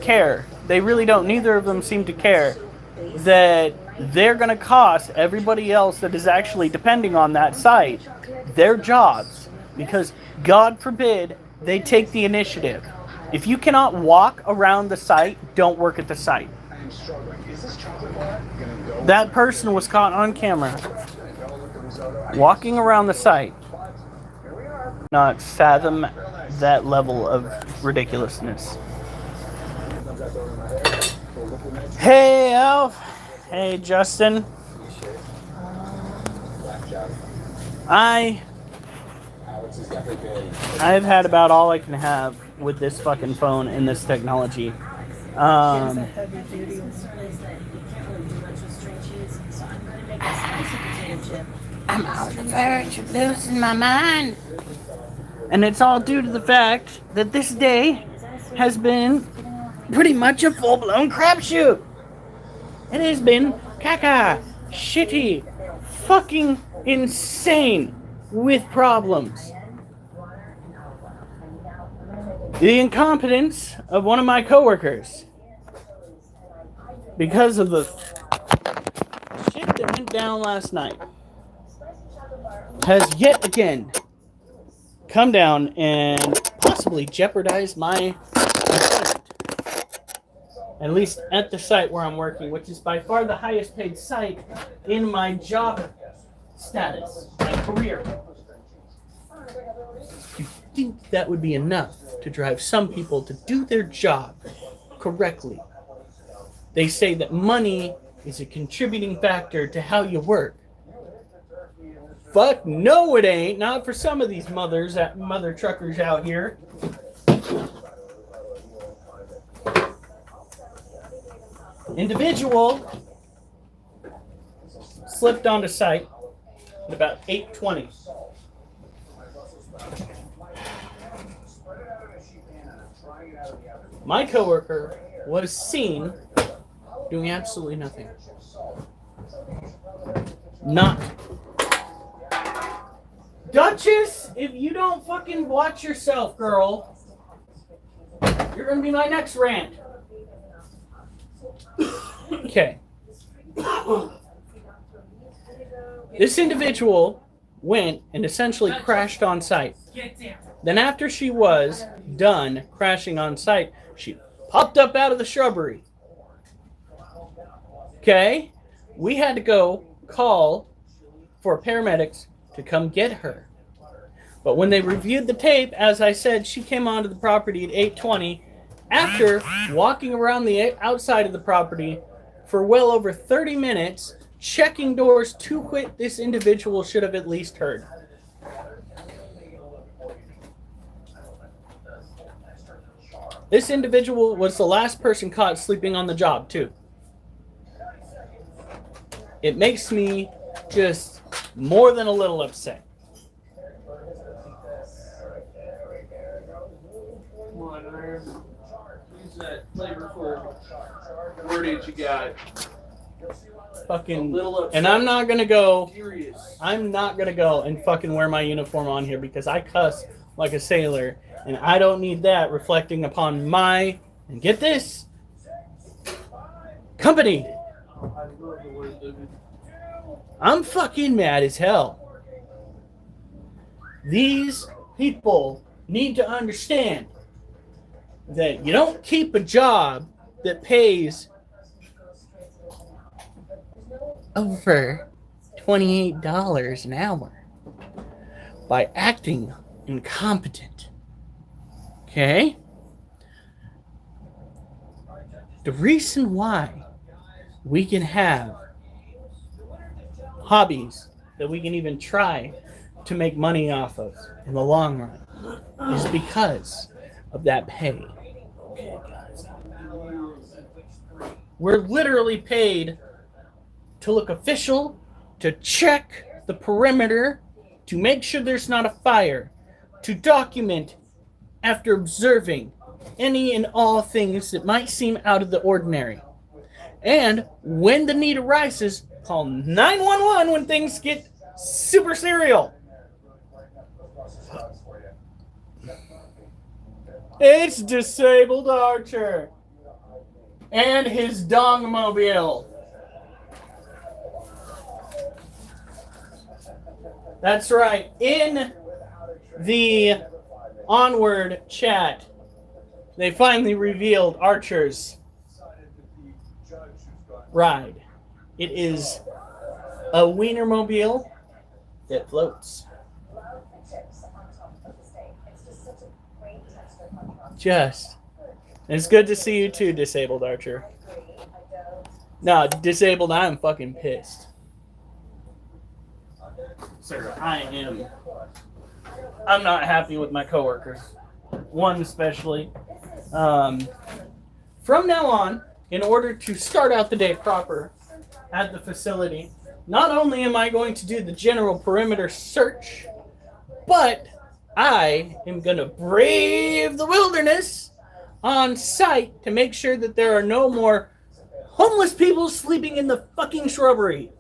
care. They really don't. Neither of them seem to care that they're going to cost everybody else that is actually depending on that site their jobs, because God forbid they take the initiative. If you cannot walk around the site, don't work at the site. That person was caught on camera walking around the site. Not fathom that level of ridiculousness. Hey, Alf. Hey, Justin. I've had about all I can have with this fucking phone and this technology. I'm on the verge of losing my mind. And it's all due to the fact that this day has been pretty much a full-blown crapshoot. It has been caca, shitty, fucking insane with problems. The incompetence of one of my coworkers, because of the shit that went down last night, has yet again come down and possibly jeopardize my employment. At least at the site where I'm working, which is by far the highest paid site in my job status, my career. You think that would be enough to drive some people to do their job correctly? They say that money is a contributing factor to how you work. Fuck no, it ain't. Not for some of these mother truckers out here. Individual slipped onto site at about 8:20. My coworker was seen doing absolutely nothing. Not. Duchess, if you don't fucking watch yourself, girl, you're gonna be my next rant. Okay. This individual went and essentially crashed on site. Then after she was done crashing on site, she popped up out of the shrubbery. Okay? We had to go call for paramedics to come get her. But when they reviewed the tape, as I said, she came onto the property at 8:20 after walking around the outside of the property for well over 30 minutes, checking doors to what this individual should have at least heard. This individual was the last person caught sleeping on the job, too. It makes me just more than a little upset. Come on, Iron. Use that flavorful wordage you got. Fucking, and I'm not gonna go and fucking wear my uniform on here because I cuss like a sailor, and I don't need that reflecting upon my, and get this, company. I'm fucking mad as hell. These people need to understand that you don't keep a job that pays over $28 an hour by acting incompetent. Okay? The reason why we can have hobbies that we can even try to make money off of in the long run is because of that pay. Okay, guys. We're literally paid to look official, to check the perimeter, to make sure there's not a fire, to document after observing any and all things that might seem out of the ordinary. And when the need arises, call 911 when things get super serial. It's Disabled Archer. and his dongmobile. That's right. In the Onward chat, they finally revealed Archer's ride. It is a Wienermobile that floats. Just. It's good to see you too, Disabled Archer. No, Disabled, I'm fucking pissed. Sir, I'm not happy with my coworkers. One especially. From now on, in order to start out the day proper at the facility, not only am I going to do the general perimeter search, but I am going to brave the wilderness on site to make sure that there are no more homeless people sleeping in the fucking shrubbery.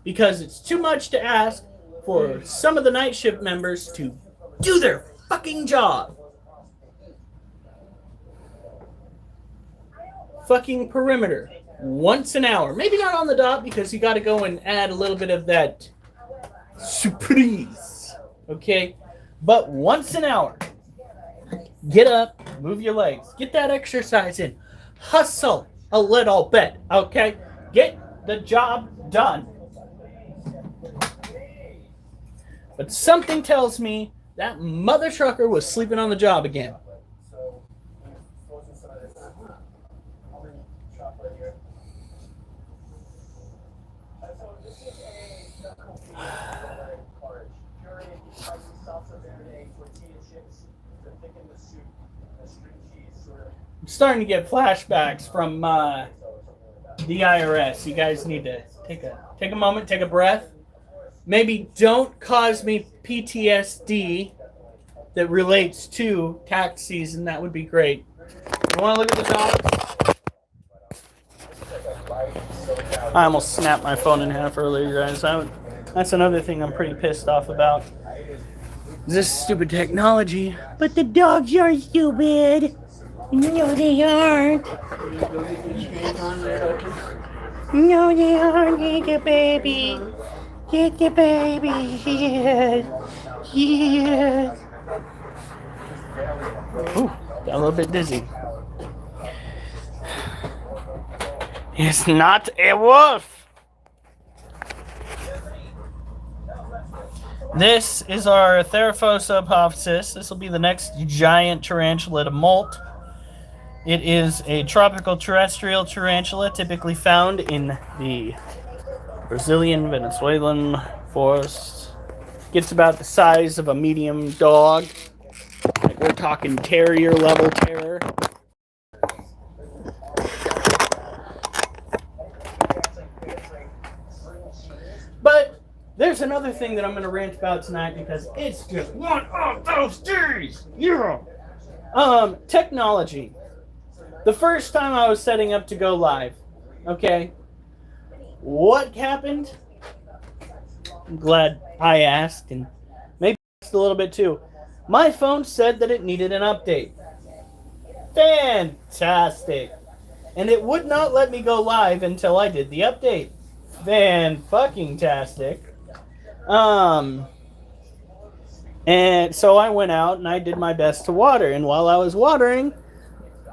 Because it's too much to ask for some of the night shift members to do their fucking job. Fucking perimeter. Once an hour. Maybe not on the dot because you got to go and add a little bit of that surprise. Okay? But once an hour. Get up, move your legs, get that exercise in. Hustle a little bit. Okay? Get the job done. But something tells me that mother trucker was sleeping on the job again. I'm starting to get flashbacks from the IRS. You guys need to take a moment, take a breath. Maybe don't cause me PTSD that relates to tax season. That would be great. You want to look at the docs? I almost snapped my phone in half earlier, guys. That's another thing I'm pretty pissed off about. This stupid technology. But the dogs are stupid. No, they aren't. No, they aren't. Take a baby. Get the baby. Yes. Yes. Ooh, got a little bit dizzy. It's not a wolf. This is our Theraphosa apophysis. This will be the next giant tarantula to molt. It is a tropical terrestrial tarantula typically found in the Brazilian, Venezuelan forests. Gets about the size of a medium dog. Like we're talking terrier level terror. But there's another thing that I'm going to rant about tonight because it's just one of those days. Yeah. Technology. The first time I was setting up to go live, okay, what happened? I'm glad I asked, and maybe asked a little bit too. My phone said that it needed an update. Fantastic. And it would not let me go live until I did the update. Fan-fucking-tastic. And so I went out and I did my best to water. And while I was watering,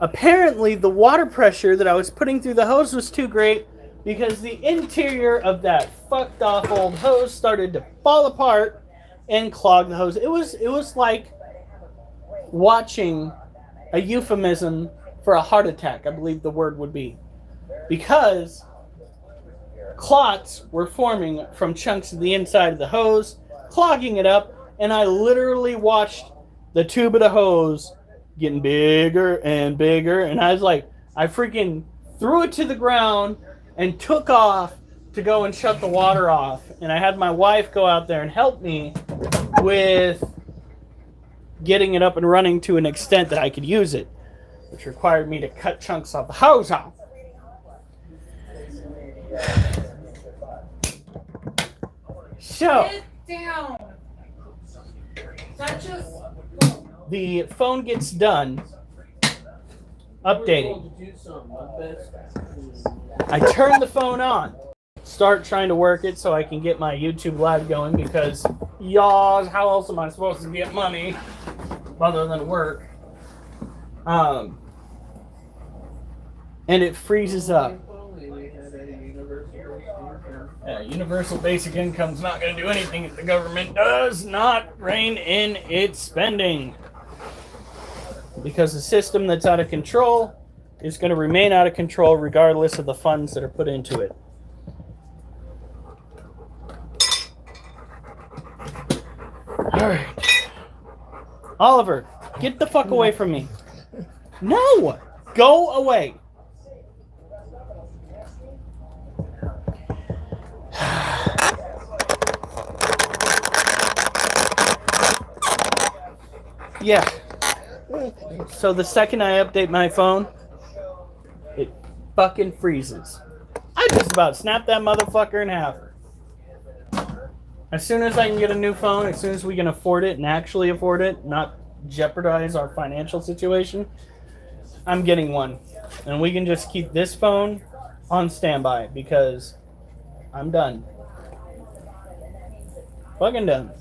apparently the water pressure that I was putting through the hose was too great because the interior of that fucked off old hose started to fall apart and clog the hose. It was like watching a euphemism for a heart attack, I believe the word would be. Because clots were forming from chunks of the inside of the hose, clogging it up, and I literally watched the tube of the hose getting bigger and bigger, and I was like, I freaking threw it to the ground and took off to go and shut the water off. And I had my wife go out there and help me with getting it up and running to an extent that I could use it, which required me to cut chunks of the hose off. So, sit down. The phone gets done. updating. I turn the phone on, start trying to work it so I can get my YouTube live going because, y'all, how else am I supposed to get money other than work? And it freezes up. Universal basic income's not going to do anything if the government does not rein in its spending. Because the system that's out of control is going to remain out of control regardless of the funds that are put into it. Alright. Oliver, get the fuck away from me. No! Go away! Yeah. So the second I update my phone, it fucking freezes. I just about snapped that motherfucker in half. As soon as I can get a new phone, as soon as we can afford it and actually afford it, not jeopardize our financial situation, I'm getting one. And we can just keep this phone on standby because I'm done. Fucking done.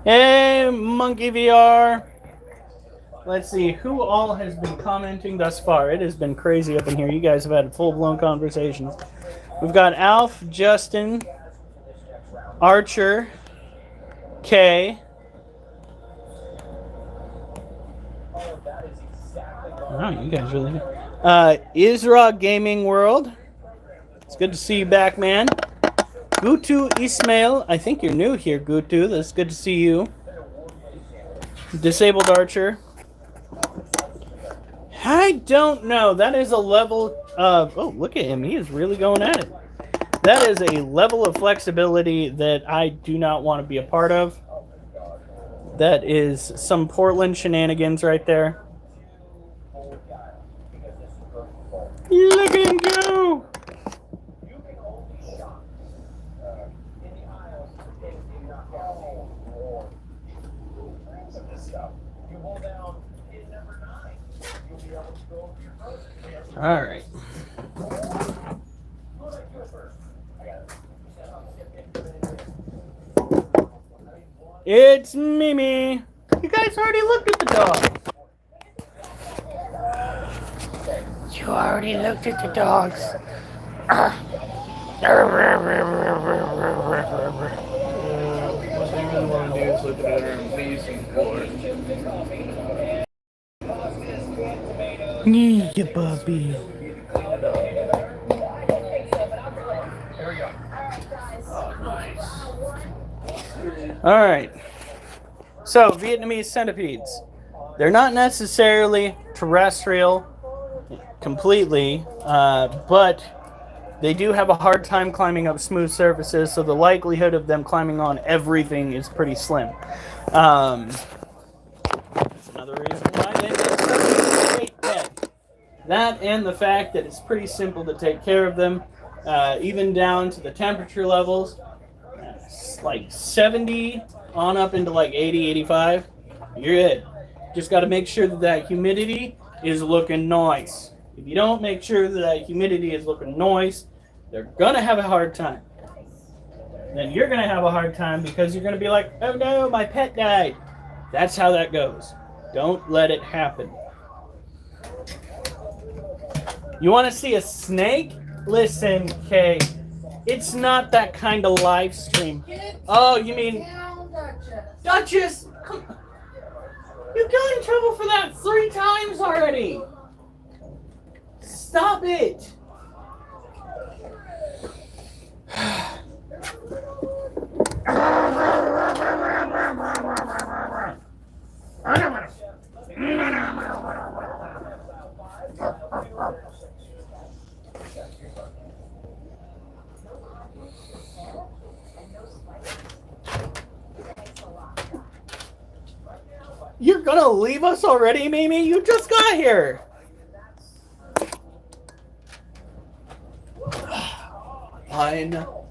Hey, Monkey VR. Let's see who all has been commenting thus far. It has been crazy up in here. You guys have had full-blown conversations. We've got Alf, Justin, Archer, Kay. Oh, you guys really good. Isra Gaming World. It's good to see you back, man. Gutu Ismail. I think you're new here, Gutu. That's good to see you. Disabled Archer. I don't know. That is a level of... Oh, look at him. He is really going at it. That is a level of flexibility that I do not want to be a part of. That is some Portland shenanigans right there. Look at him go! All right. It's Mimi. You guys already looked at the dog. You already looked at the dogs. What they really want to do is look at their amazing board. Yeah, puppy. All right. So, Vietnamese centipedes. They're not necessarily terrestrial completely, but they do have a hard time climbing up smooth surfaces, so the likelihood of them climbing on everything is pretty slim. That's another reason why they make such a great pet. That and the fact that it's pretty simple to take care of them, even down to the temperature levels. Like 70 on up into like 80, 85. You're good. Just got to make sure that that humidity is looking nice. If you don't make sure that that humidity is looking nice, they're going to have a hard time. Then you're going to have a hard time because you're going to be like, oh no, my pet died. That's how that goes. Don't let it happen. You want to see a snake? Listen, Kay. It's not that kind of live stream. Oh, you mean... Duchess! Come on. You got in trouble for that 3 times already. Stop it. You're gonna leave us already, Mimi? You just got here. I know.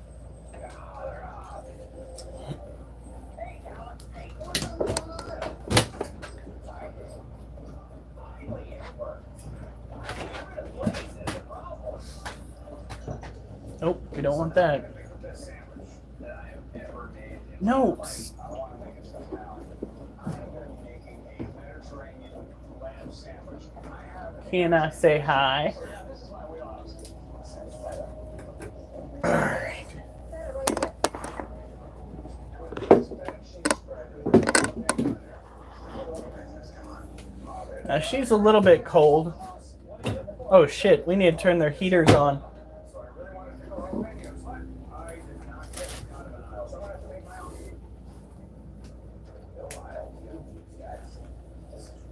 don't want that. No. Can I say hi? Alright. Now she's a little bit cold. Oh shit, we need to turn their heaters on.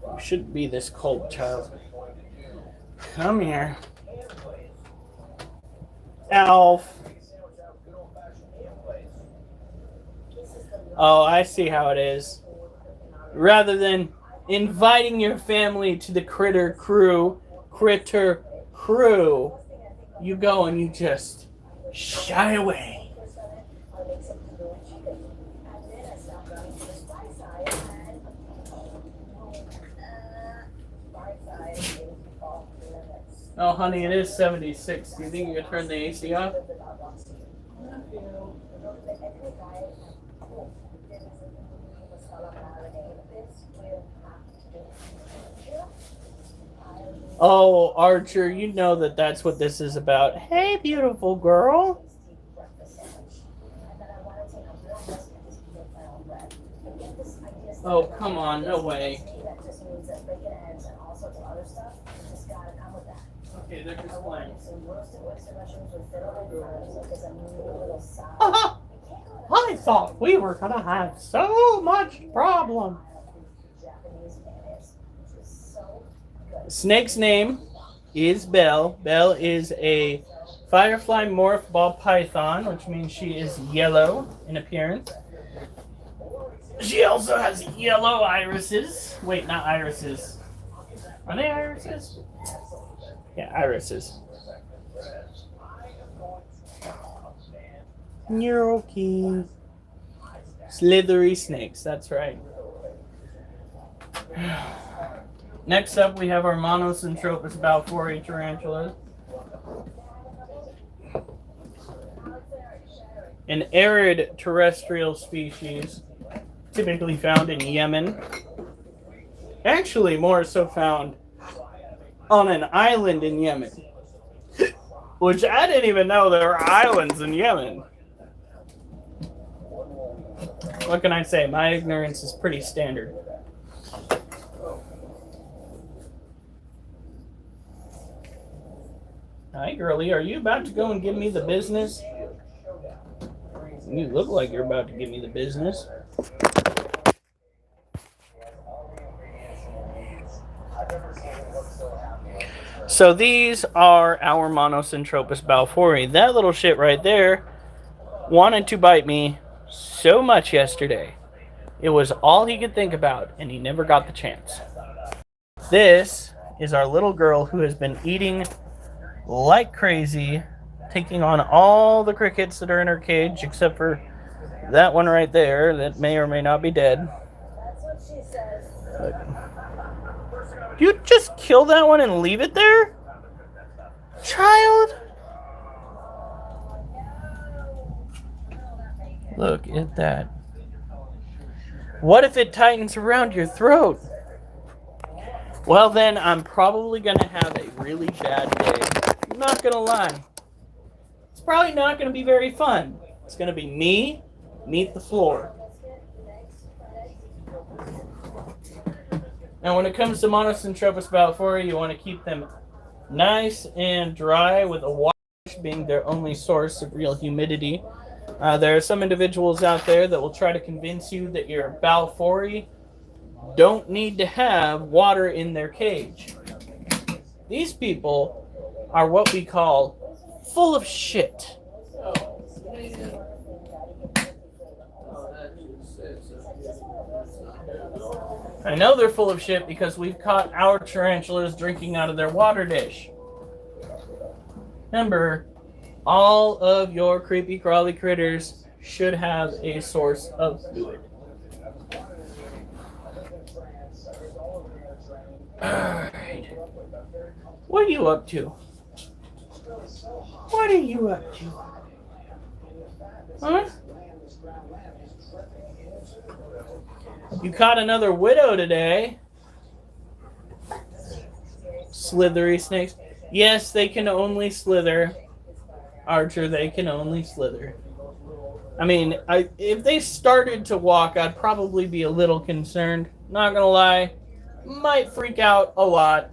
You shouldn't be this cold, child. Come here. Alf. Oh, I see how it is. Rather than inviting your family to the critter crew, you go and you just shy away. Oh, honey, it is 76. Do you think you could turn the AC off? Oh, Archer, you know that that's what this is about. Hey, beautiful girl. Oh, come on, no way. Okay, they're just playing. I thought we were gonna have so much problem. Snake's name is Belle. Belle is a firefly morph ball python, which means she is yellow in appearance. She also has yellow irises. Wait, not irises. Are they irises? Yeah, irises. You're okay. Slithery snakes, that's right. Next up, we have our Monocentropas balfouri tarantulas. An arid terrestrial species, typically found in Yemen. Actually, more so found on an island in Yemen. Which I didn't even know there were islands in Yemen. What can I say? My ignorance is pretty standard. Hi, girlie. Are you about to go and give me the business? You look like you're about to give me the business. So these are our Monocentropas balfouri. That little shit right there wanted to bite me so much yesterday. It was all he could think about, and he never got the chance. This is our little girl who has been eating like crazy, taking on all the crickets that are in her cage, except for that one right there that may or may not be dead. You just kill that one and leave it there? Child? Look at that. What if it tightens around your throat? Well, then I'm probably going to have a really bad day. I'm not going to lie. It's probably not going to be very fun. It's going to be me, meet the floor. Now, when it comes to Monocentropas balfouri, you want to keep them nice and dry, with a wash being their only source of real humidity. There are some individuals out there that will try to convince you that your balfouri don't need to have water in their cage. These people are what we call full of shit. I know they're full of shit because we've caught our tarantulas drinking out of their water dish. Remember, all of your creepy crawly critters should have a source of fluid. Alright. What are you up to? What are you up to? Huh? You caught another widow today. Slithery snakes. Yes, they can only slither. Archer, they can only slither. I mean, if they started to walk, I'd probably be a little concerned. Not gonna lie. Might freak out a lot.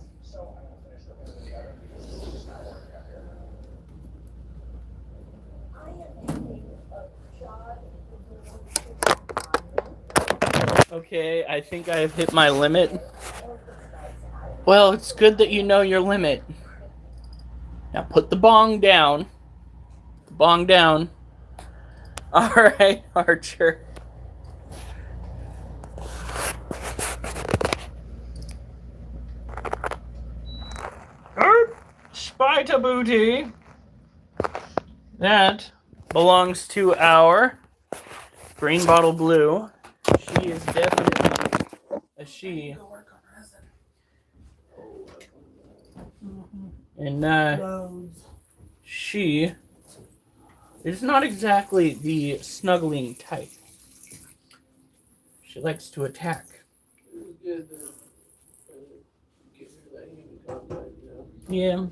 Okay, I think I have hit my limit. Well, it's good that you know your limit. Now put the bong down. Bong down. Alright, Archer. Spita booty. That belongs to our green bottle blue. She is definitely a she. And she is not exactly the snuggling type. She likes to attack. Yeah.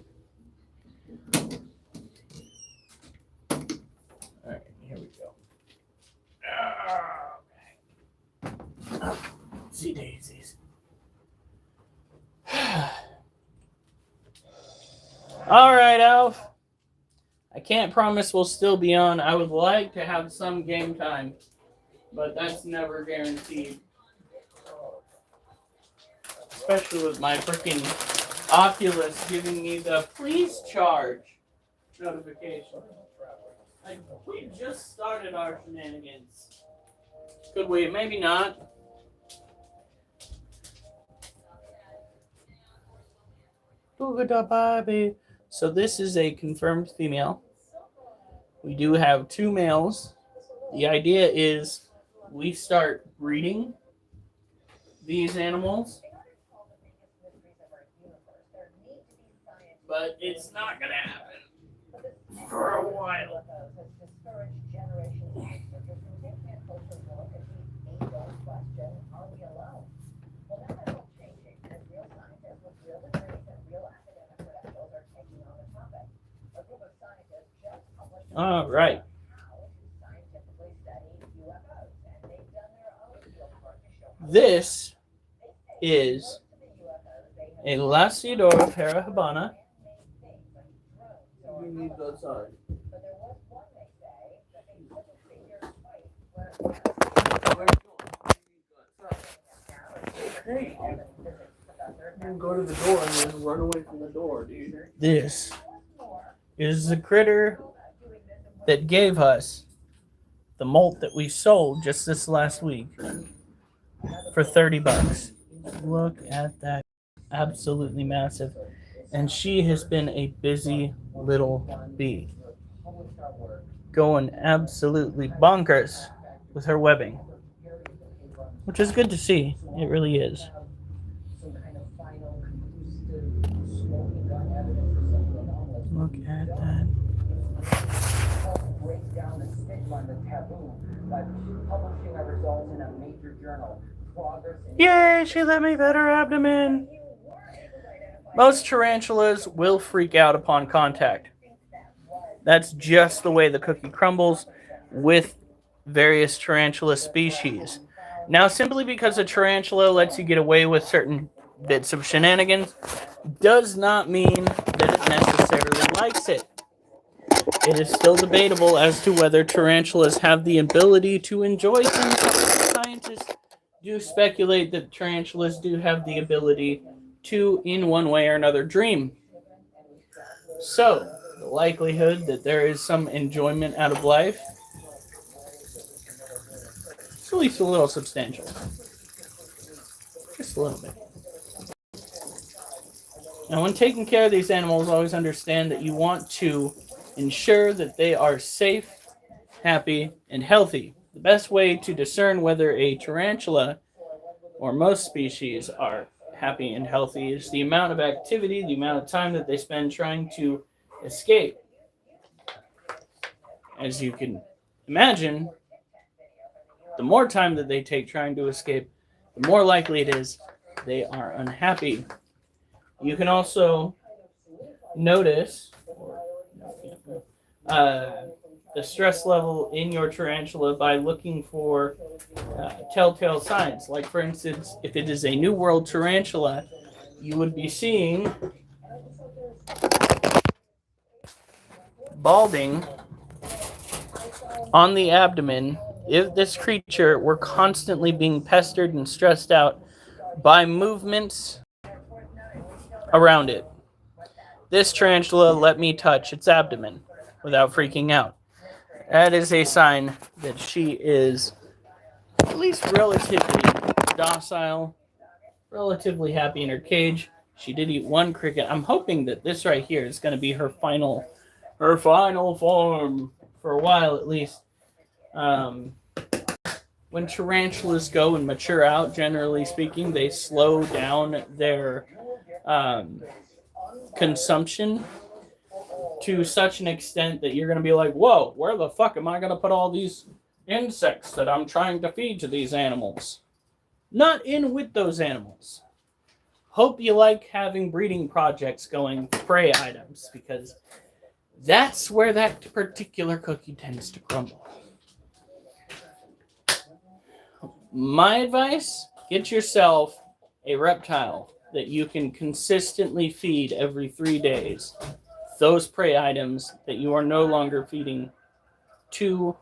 Alright, here we go. Okay. See daisies. Alright, Alf. I can't promise we'll still be on. I would like to have some game time, but that's never guaranteed. Especially with my freaking Oculus giving me the please charge notification. Like, we just started our shenanigans. Could we? Maybe not. So this is a confirmed female. We do have 2 males. The idea is we start breeding these animals. But it's not going to happen for a while. All right. This is a Lacidor Parahabana. We need those on. Hey, you go to the door and then run away from the door, dude. This is the critter that gave us the molt that we sold just this last week for $30. Look at that. Absolutely massive. And she has been a busy little bee. Going absolutely bonkers with her webbing. Which is good to see. It really is. Look at that. Yay, she let me pet her abdomen. Most tarantulas will freak out upon contact. That's just the way the cookie crumbles with various tarantula species. Now, simply because a tarantula lets you get away with certain bits of shenanigans does not mean that it necessarily likes it. It is still debatable as to whether tarantulas have the ability to enjoy things. Scientists do speculate that tarantulas do have the ability to, in one way or another, dream. So, the likelihood that there is some enjoyment out of life is at least a little substantial. Just a little bit. Now, when taking care of these animals, always understand that you want to ensure that they are safe, happy, and healthy. The best way to discern whether a tarantula or most species are happy and healthy is the amount of activity, the amount of time that they spend trying to escape. As you can imagine the more time that they take trying to escape, the more likely it is they are unhappy. You can also notice the stress level in your tarantula by looking for telltale signs. Like, for instance, if it is a New World tarantula, you would be seeing balding on the abdomen if this creature were constantly being pestered and stressed out by movements around it. This tarantula let me touch its abdomen without freaking out. That is a sign that she is at least relatively docile, relatively happy in her cage. She did eat one cricket. I'm hoping that this right here is going to be her final form for a while at least. When tarantulas go and mature out, generally speaking, they slow down their consumption to such an extent that you're going to be like, whoa, where the fuck am I going to put all these insects that I'm trying to feed to these animals? Not in with those animals. Hope you like having breeding projects going for prey items, because that's where that particular cookie tends to crumble. My advice, get yourself a reptile that you can consistently feed every 3 days. Those prey items that you are no longer feeding to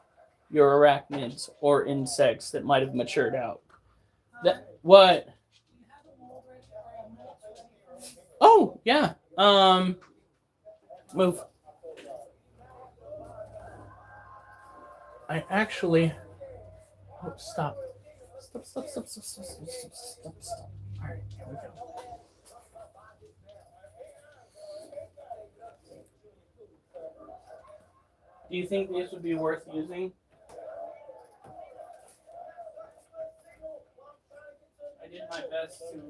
your arachnids or insects that might have matured out. What? Oh, yeah. Move. I actually... Oh, stop. Stop. All right, here we go. Do you think these would be worth using? I did my best to...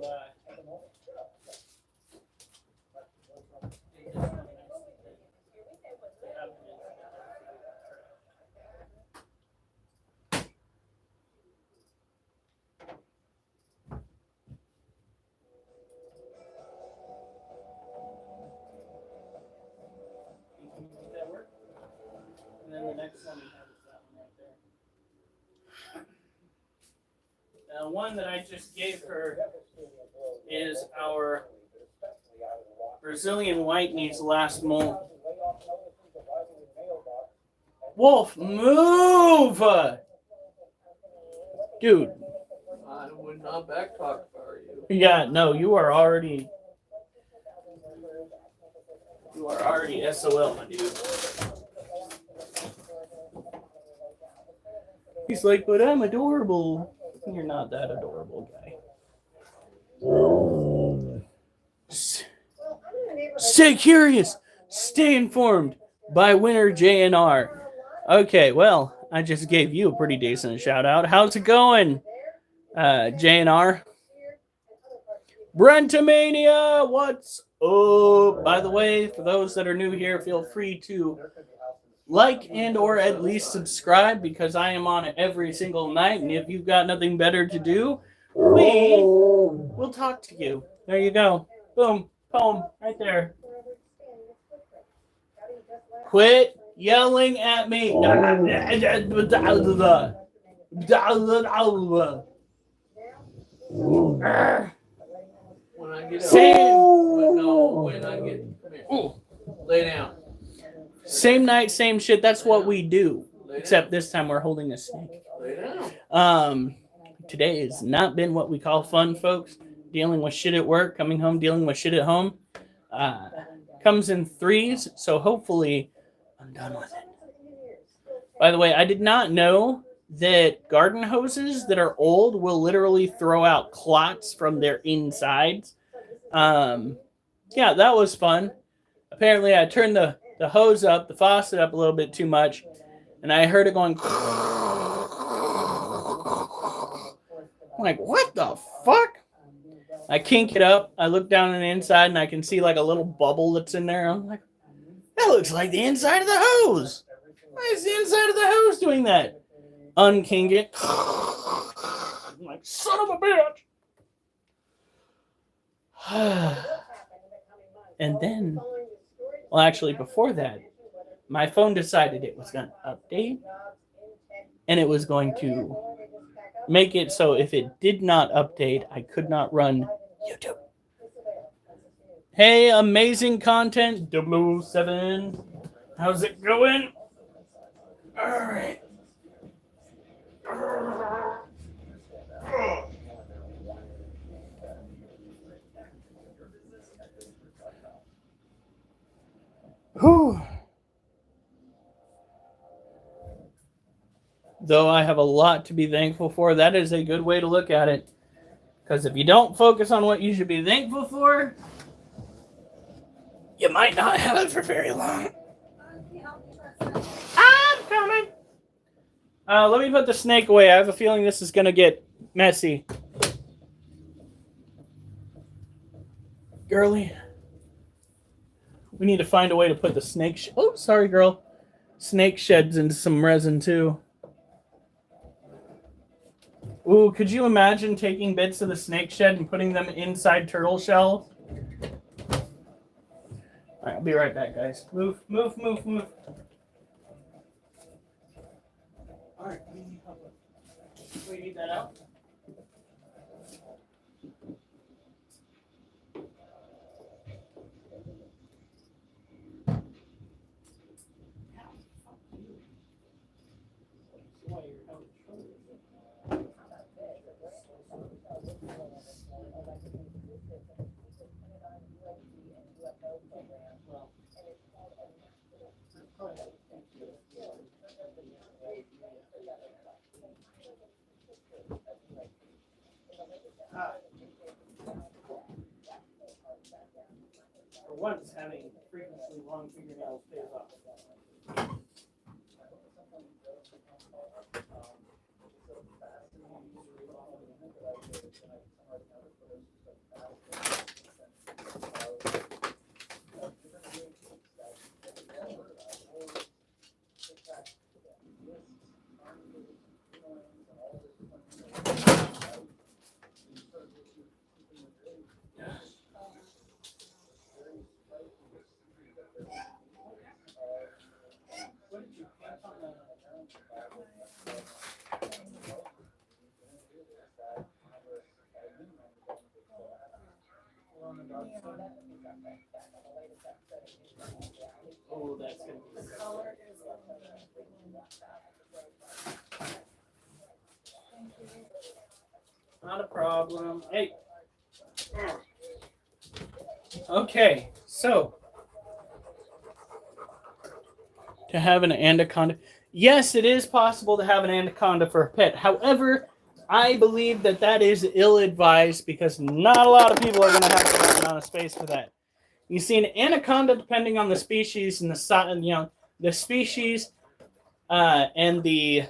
And then the next one we have is that one right there. The one that I just gave her is our Brazilian white knees last molt. Wolf, move! Dude. I would not backtalk if I were you. Yeah, no, you are already SOL, my dude. He's like, but I'm adorable. You're not that adorable, guy. Stay curious. Stay informed by winner JNR. Okay, well, I just gave you a pretty decent shout out. How's it going, JNR? Brentomania, what's up? By the way, for those that are new here, feel free to like and or at least subscribe, because I am on it every single night, and if you've got nothing better to do, we will talk to you. There you go. Boom. Boom. Right there. Quit yelling at me. When I get lay down. Same night, same shit. That's what we do. Except this time we're holding a snake. Lay down. Today has not been what we call fun, folks. Dealing with shit at work, coming home, dealing with shit at home. Comes in threes, so hopefully I'm done with it. By the way, I did not know that garden hoses that are old will literally throw out clots from their insides. Yeah, that was fun. Apparently, I turned the hose up, the faucet up a little bit too much, and I heard it going. I'm like, what the fuck? I kink it up. I look down on the inside, and I can see like a little bubble that's in there. I'm like, that looks like the inside of the hose. Why is the inside of the house doing that? Unking it. I'm like, son of a bitch. And then, well, actually, before that, my phone decided it was going to update, and it was going to make it so if it did not update, I could not run YouTube. Hey, amazing content, 007. How's it going? All right. Whew. Though I have a lot to be thankful for, that is a good way to look at it. Because if you don't focus on what you should be thankful for, you might not have it for very long. I'm coming. Let me put the snake away. I have a feeling this is going to get messy. Girly, we need to find a way to put the snake... oh, sorry, girl. Snake sheds into some resin, too. Ooh, could you imagine taking bits of the snake shed and putting them inside turtle shells? Alright, I'll be right back, guys. Move. Alright, we need that out. For once, having frequently long fingernails pays off. Oh, that's good. Not a problem. Hey. Okay, so to have an anaconda. Yes, it is possible to have an anaconda for a pet. However, I believe that that is ill-advised because not a lot of people are going to have the amount of space for that. You see, an anaconda, depending on the species and the size, the species and the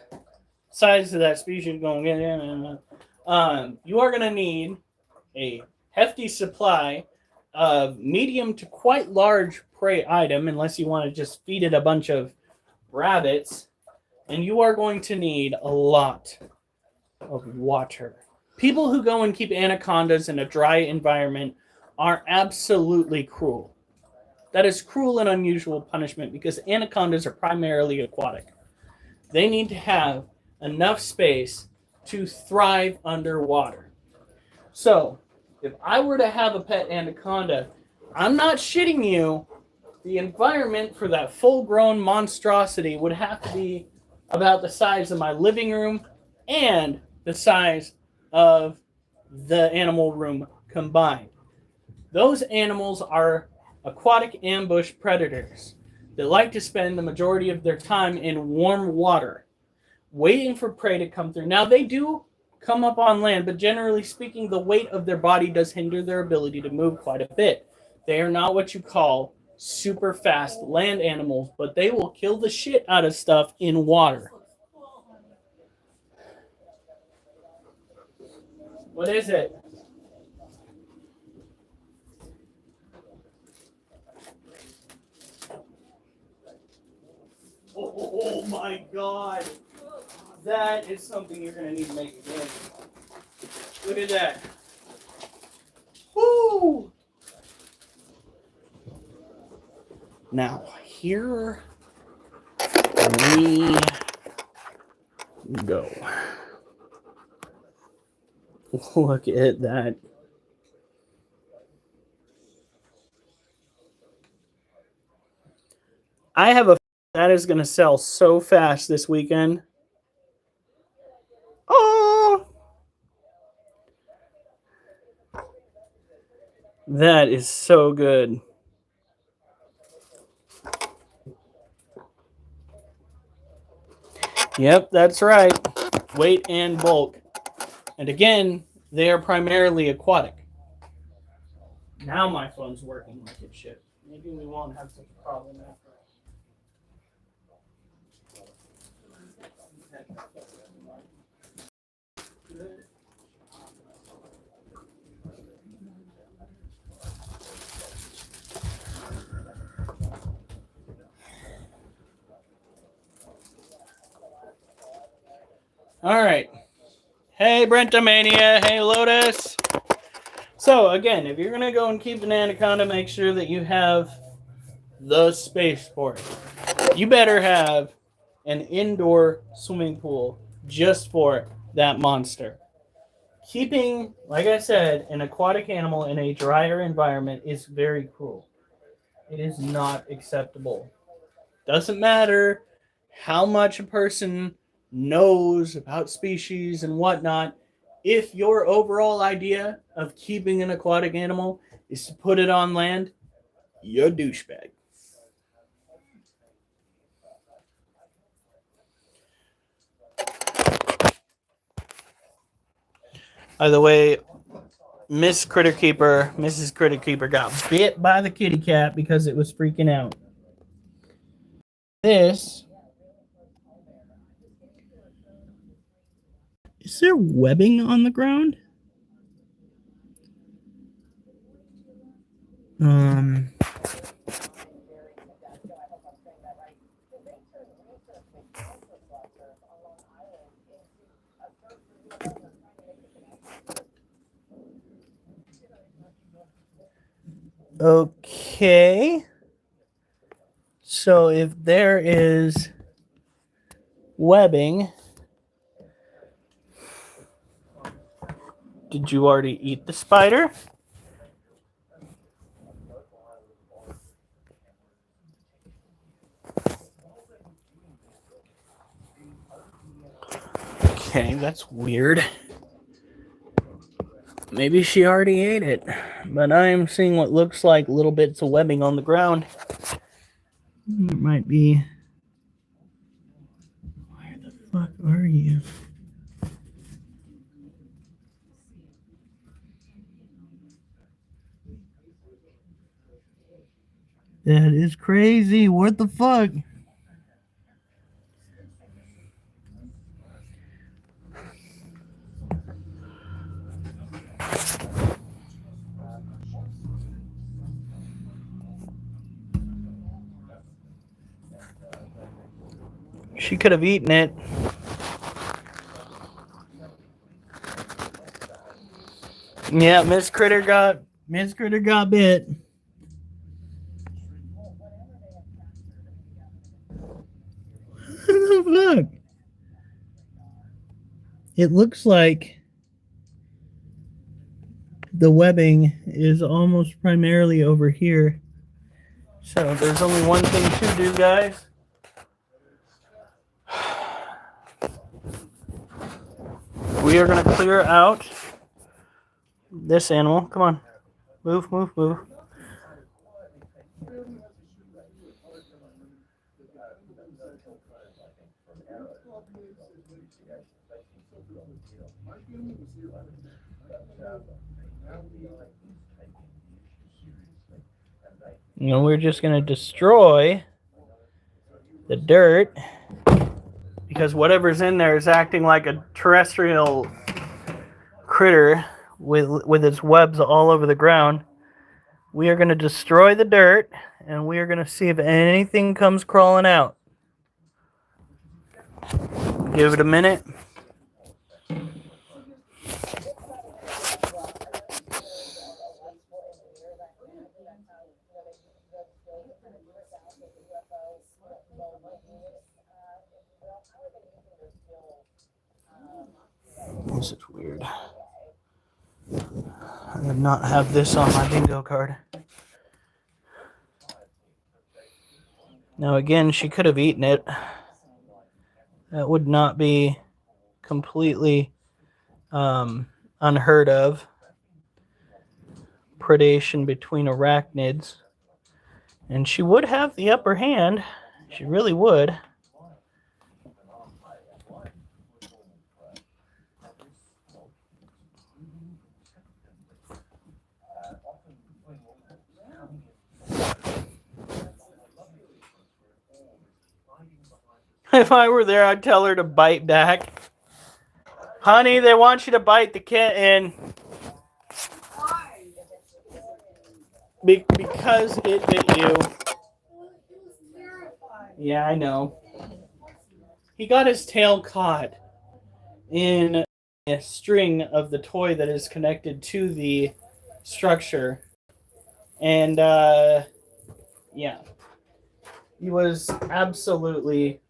size of that species going in, you are going to need a hefty supply of medium to quite large prey item, unless you want to just feed it a bunch of rabbits, and you are going to need a lot of water. People who go and keep anacondas in a dry environment are absolutely cruel. That is cruel and unusual punishment because anacondas are primarily aquatic. They need to have enough space to thrive underwater. So, if I were to have a pet anaconda, I'm not shitting you, the environment for that full-grown monstrosity would have to be about the size of my living room and the size of the animal room combined. Those animals are aquatic ambush predators that like to spend the majority of their time in warm water, waiting for prey to come through. Now, they do come up on land, but generally speaking, the weight of their body does hinder their ability to move quite a bit. They are not what you call super fast land animals, but they will kill the shit out of stuff in water. What is it? Oh, my god. That is something you're going to need to make again. Look at that. Woo! Now, here we go. Look at that. I have a that is going to sell so fast this weekend. Oh! That is so good. Yep, that's right. Weight and bulk. And again, they are primarily aquatic. Now my phone's working like it should. Maybe we won't have such a problem after. All right. Hey, Brentamania. Hey, Lotus. So, again, if you're going to go and keep an anaconda, make sure that you have the space for it. You better have an indoor swimming pool just for that monster. Keeping, like I said, an aquatic animal in a drier environment is very cruel. It is not acceptable. Doesn't matter how much a person knows about species and whatnot. If your overall idea of keeping an aquatic animal is to put it on land, you're a douchebag. By the way, Mrs. Critter Keeper got bit by the kitty cat because it was freaking out. This. Is there webbing on the ground? Okay. So if there is webbing, did you already eat the spider? Okay, that's weird. Maybe she already ate it, but I am seeing what looks like little bits of webbing on the ground. It might be. Where the fuck are you? That is crazy. What the fuck? She could have eaten it. Yeah, Miss Critter got bit. What the fuck? It looks like the webbing is almost primarily over here. So there's only one thing to do, guys. We are going to clear out this animal. Come on. Move, move, move. And we're just going to destroy the dirt because whatever's in there is acting like a terrestrial critter with its webs all over the ground. We are going to destroy the dirt and we are going to see if anything comes crawling out. Give it a minute. This is weird. I did not have this on my bingo card. Now again, she could have eaten it. That would not be completely unheard of. Predation between arachnids. And she would have the upper hand. She really would. If I were there, I'd tell her to bite back. Honey, they want you to bite the kitten. Why? Because it bit you. It was terrifying. Yeah, I know. He got his tail caught in a string of the toy that is connected to the structure. And, yeah. He was absolutely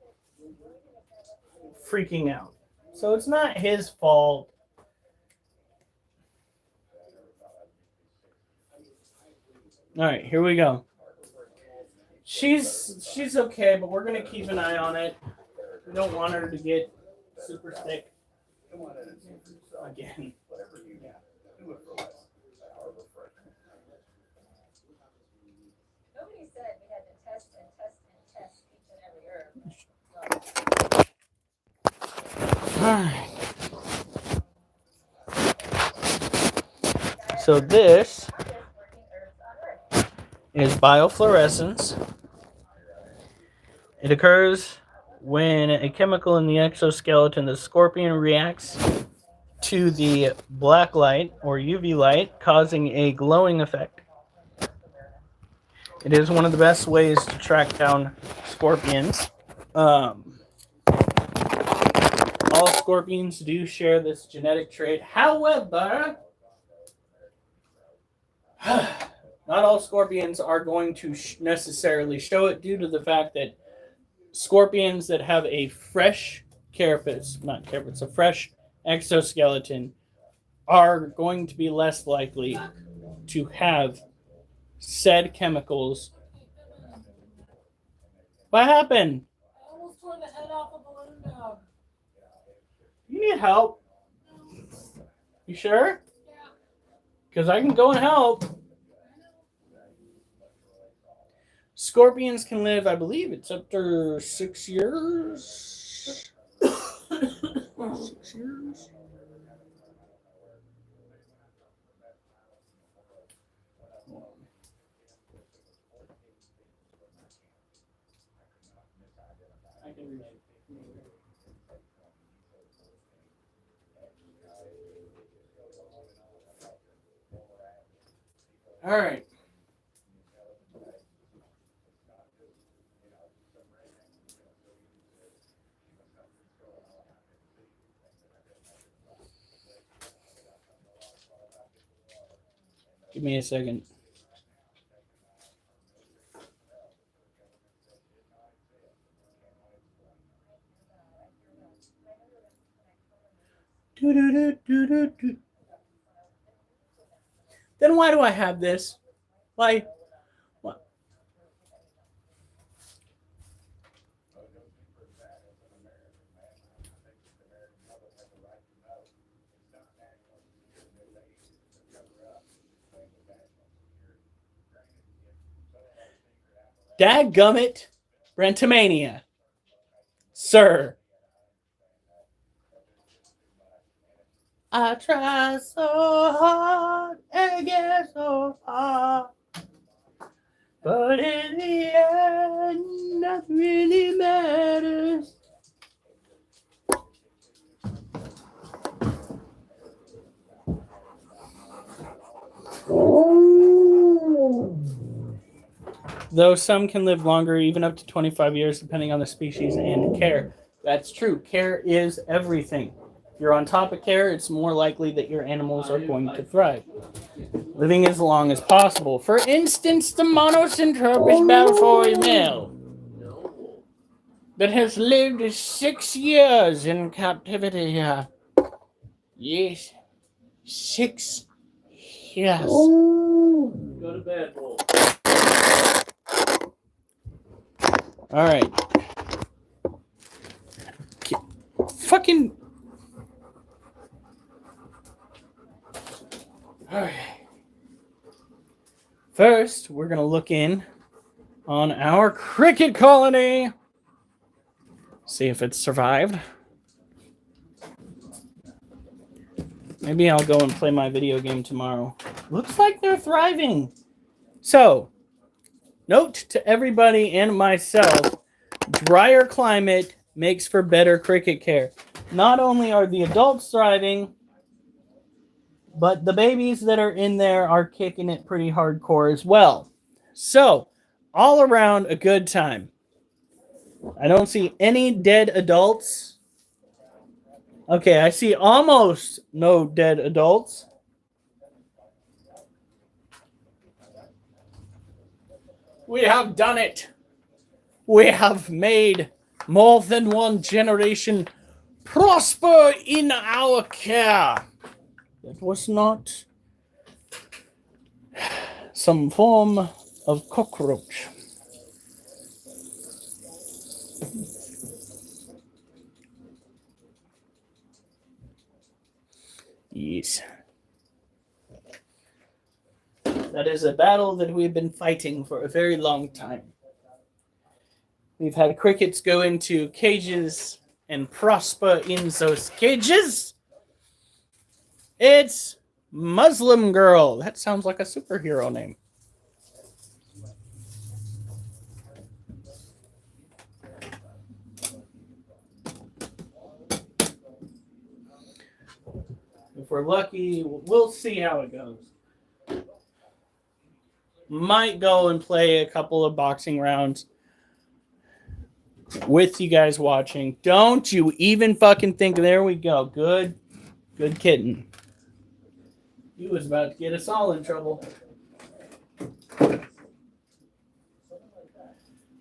freaking out. So it's not his fault. All right, here we go. She's okay, but we're gonna keep an eye on it. We don't want her to get super sick again. Nobody said we had to test and test and test each and every herb. All right. So this is biofluorescence. It occurs when a chemical in the exoskeleton, the scorpion, reacts to the black light or UV light, causing a glowing effect. It is one of the best ways to track down scorpions. All scorpions do share this genetic trait. However, not all scorpions are going to necessarily show it due to the fact that scorpions that have a fresh a fresh exoskeleton are going to be less likely to have said chemicals. What happened? I almost tore the head off a balloon dog. You need help? You sure? Yeah. Because I can go and help. Scorpions can live, I believe it's up to 6 years. 6 years. I can read it. All right. Give me a second. Do. Then why do I have this? Why? What? Dadgummit, Brentomania. Sir. I try so hard and get so far. But in the end, nothing really matters. Though some can live longer, even up to 25 years, depending on the species and care. That's true. Care is everything. If you're on top of care, it's more likely that your animals are going to thrive. Living as long as possible. For instance, the Monocentropish Balfour male that has lived 6 years in captivity. Yes, 6 years. Go to bed, Wolf. All right. Fucking. All right. First, we're going to look in on our cricket colony. See if it's survived. Maybe I'll go and play my video game tomorrow. Looks like they're thriving. So, note to everybody and myself, drier climate makes for better cricket care. Not only are the adults thriving, but the babies that are in there are kicking it pretty hardcore as well. So, all around a good time. I don't see any dead adults. Okay, I see almost no dead adults. We have done it. We have made more than one generation prosper in our care. That was not some form of cockroach. Yes. That is a battle that we've been fighting for a very long time. We've had crickets go into cages and prosper in those cages. It's Muslim Girl. That sounds like a superhero name. If we're lucky, we'll see how it goes. Might go and play a couple of boxing rounds with you guys watching. Don't you even fucking think. There we go. Good kitten. He was about to get us all in trouble.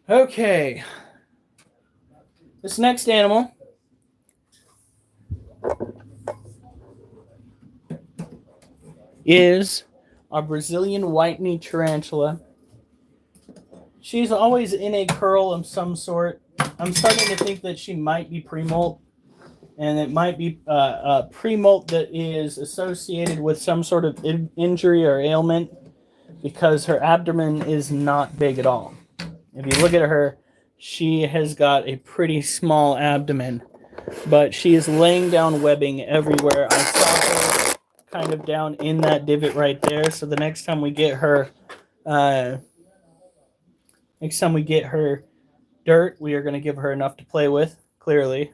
Okay. This next animal is a Brazilian white-knee tarantula. She's always in a curl of some sort. I'm starting to think that she might be pre-molt, and it might be a pre-molt that is associated with some sort of injury or ailment, because her abdomen is not big at all. If you look at her, she has got a pretty small abdomen, but she is laying down webbing everywhere. I saw her kind of down in that divot right there. So the next time we get her, dirt, we are going to give her enough to play with. Clearly,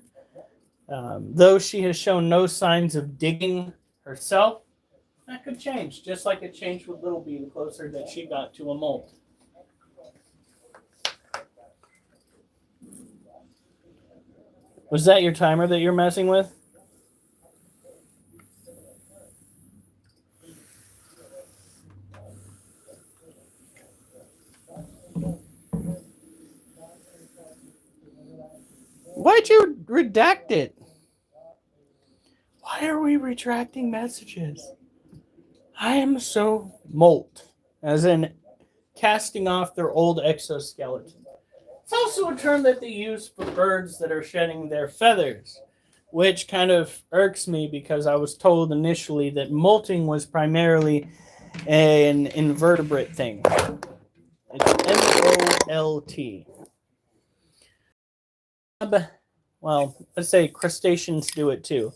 though she has shown no signs of digging herself, that could change, just like it changed with Little Bee the closer that she got to a molt. Was that your timer that you're messing with? Why'd you redact it? Why are we retracting messages? I am so molt, as in casting off their old exoskeleton. It's also a term that they use for birds that are shedding their feathers, which kind of irks me because I was told initially that molting was primarily an invertebrate thing. It's M-O-L-T. Well, let's say crustaceans do it too.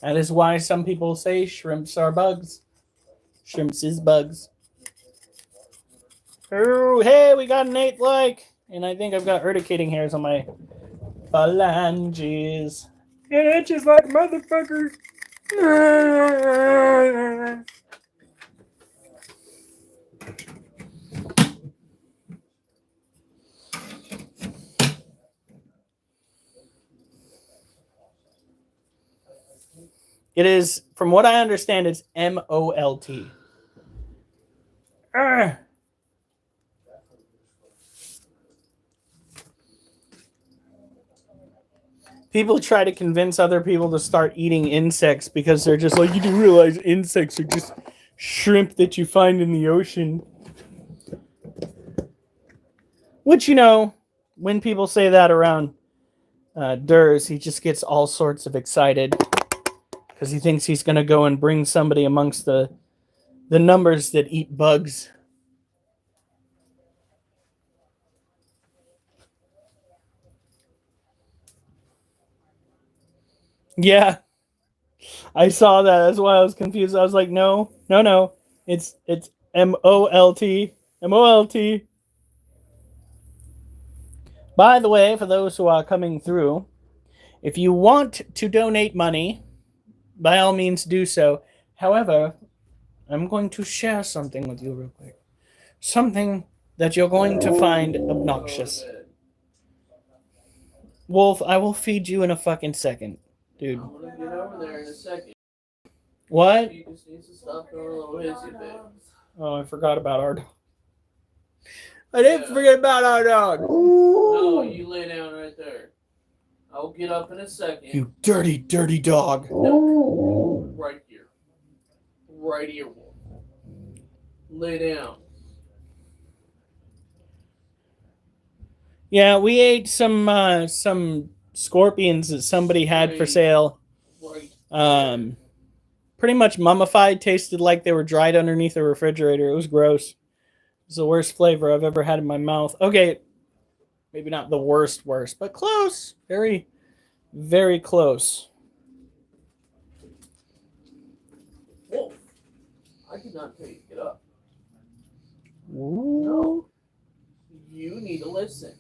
That is why some people say shrimps are bugs. Shrimps is bugs. Oh, hey, we got an 8th like. And I think I've got urticating hairs on my phalanges. It itches like motherfucker. It is, from what I understand, it's MOLT. People try to convince other people to start eating insects because they're just like, you do realize insects are just shrimp that you find in the ocean. Which, when people say that around Durs, he just gets all sorts of excited because he thinks he's going to go and bring somebody amongst the numbers that eat bugs. Yeah, I saw that. That's why I was confused. I was like, no. It's MOLT. MOLT. By the way, for those who are coming through, if you want to donate money, by all means do so. However, I'm going to share something with you real quick. Something that you're going to find obnoxious. Wolf, I will feed you in a fucking second, dude. I'm gonna get over there in a second. What? You just need to stop going a little hissy bit. Oh, I forgot about our dog. I didn't forget about our dog. No, you lay down right there. I'll get up in a second. You dirty, dirty dog. No, right here. Right here, Wolf. Lay down. Yeah, we ate some scorpions that somebody had for sale. Right. Pretty much mummified, tasted like they were dried underneath the refrigerator. It was gross. It was the worst flavor I've ever had in my mouth. Okay, maybe not the worst, but close. Very, very close. Wolf, I did not tell you to get up. Ooh. No. You need to listen.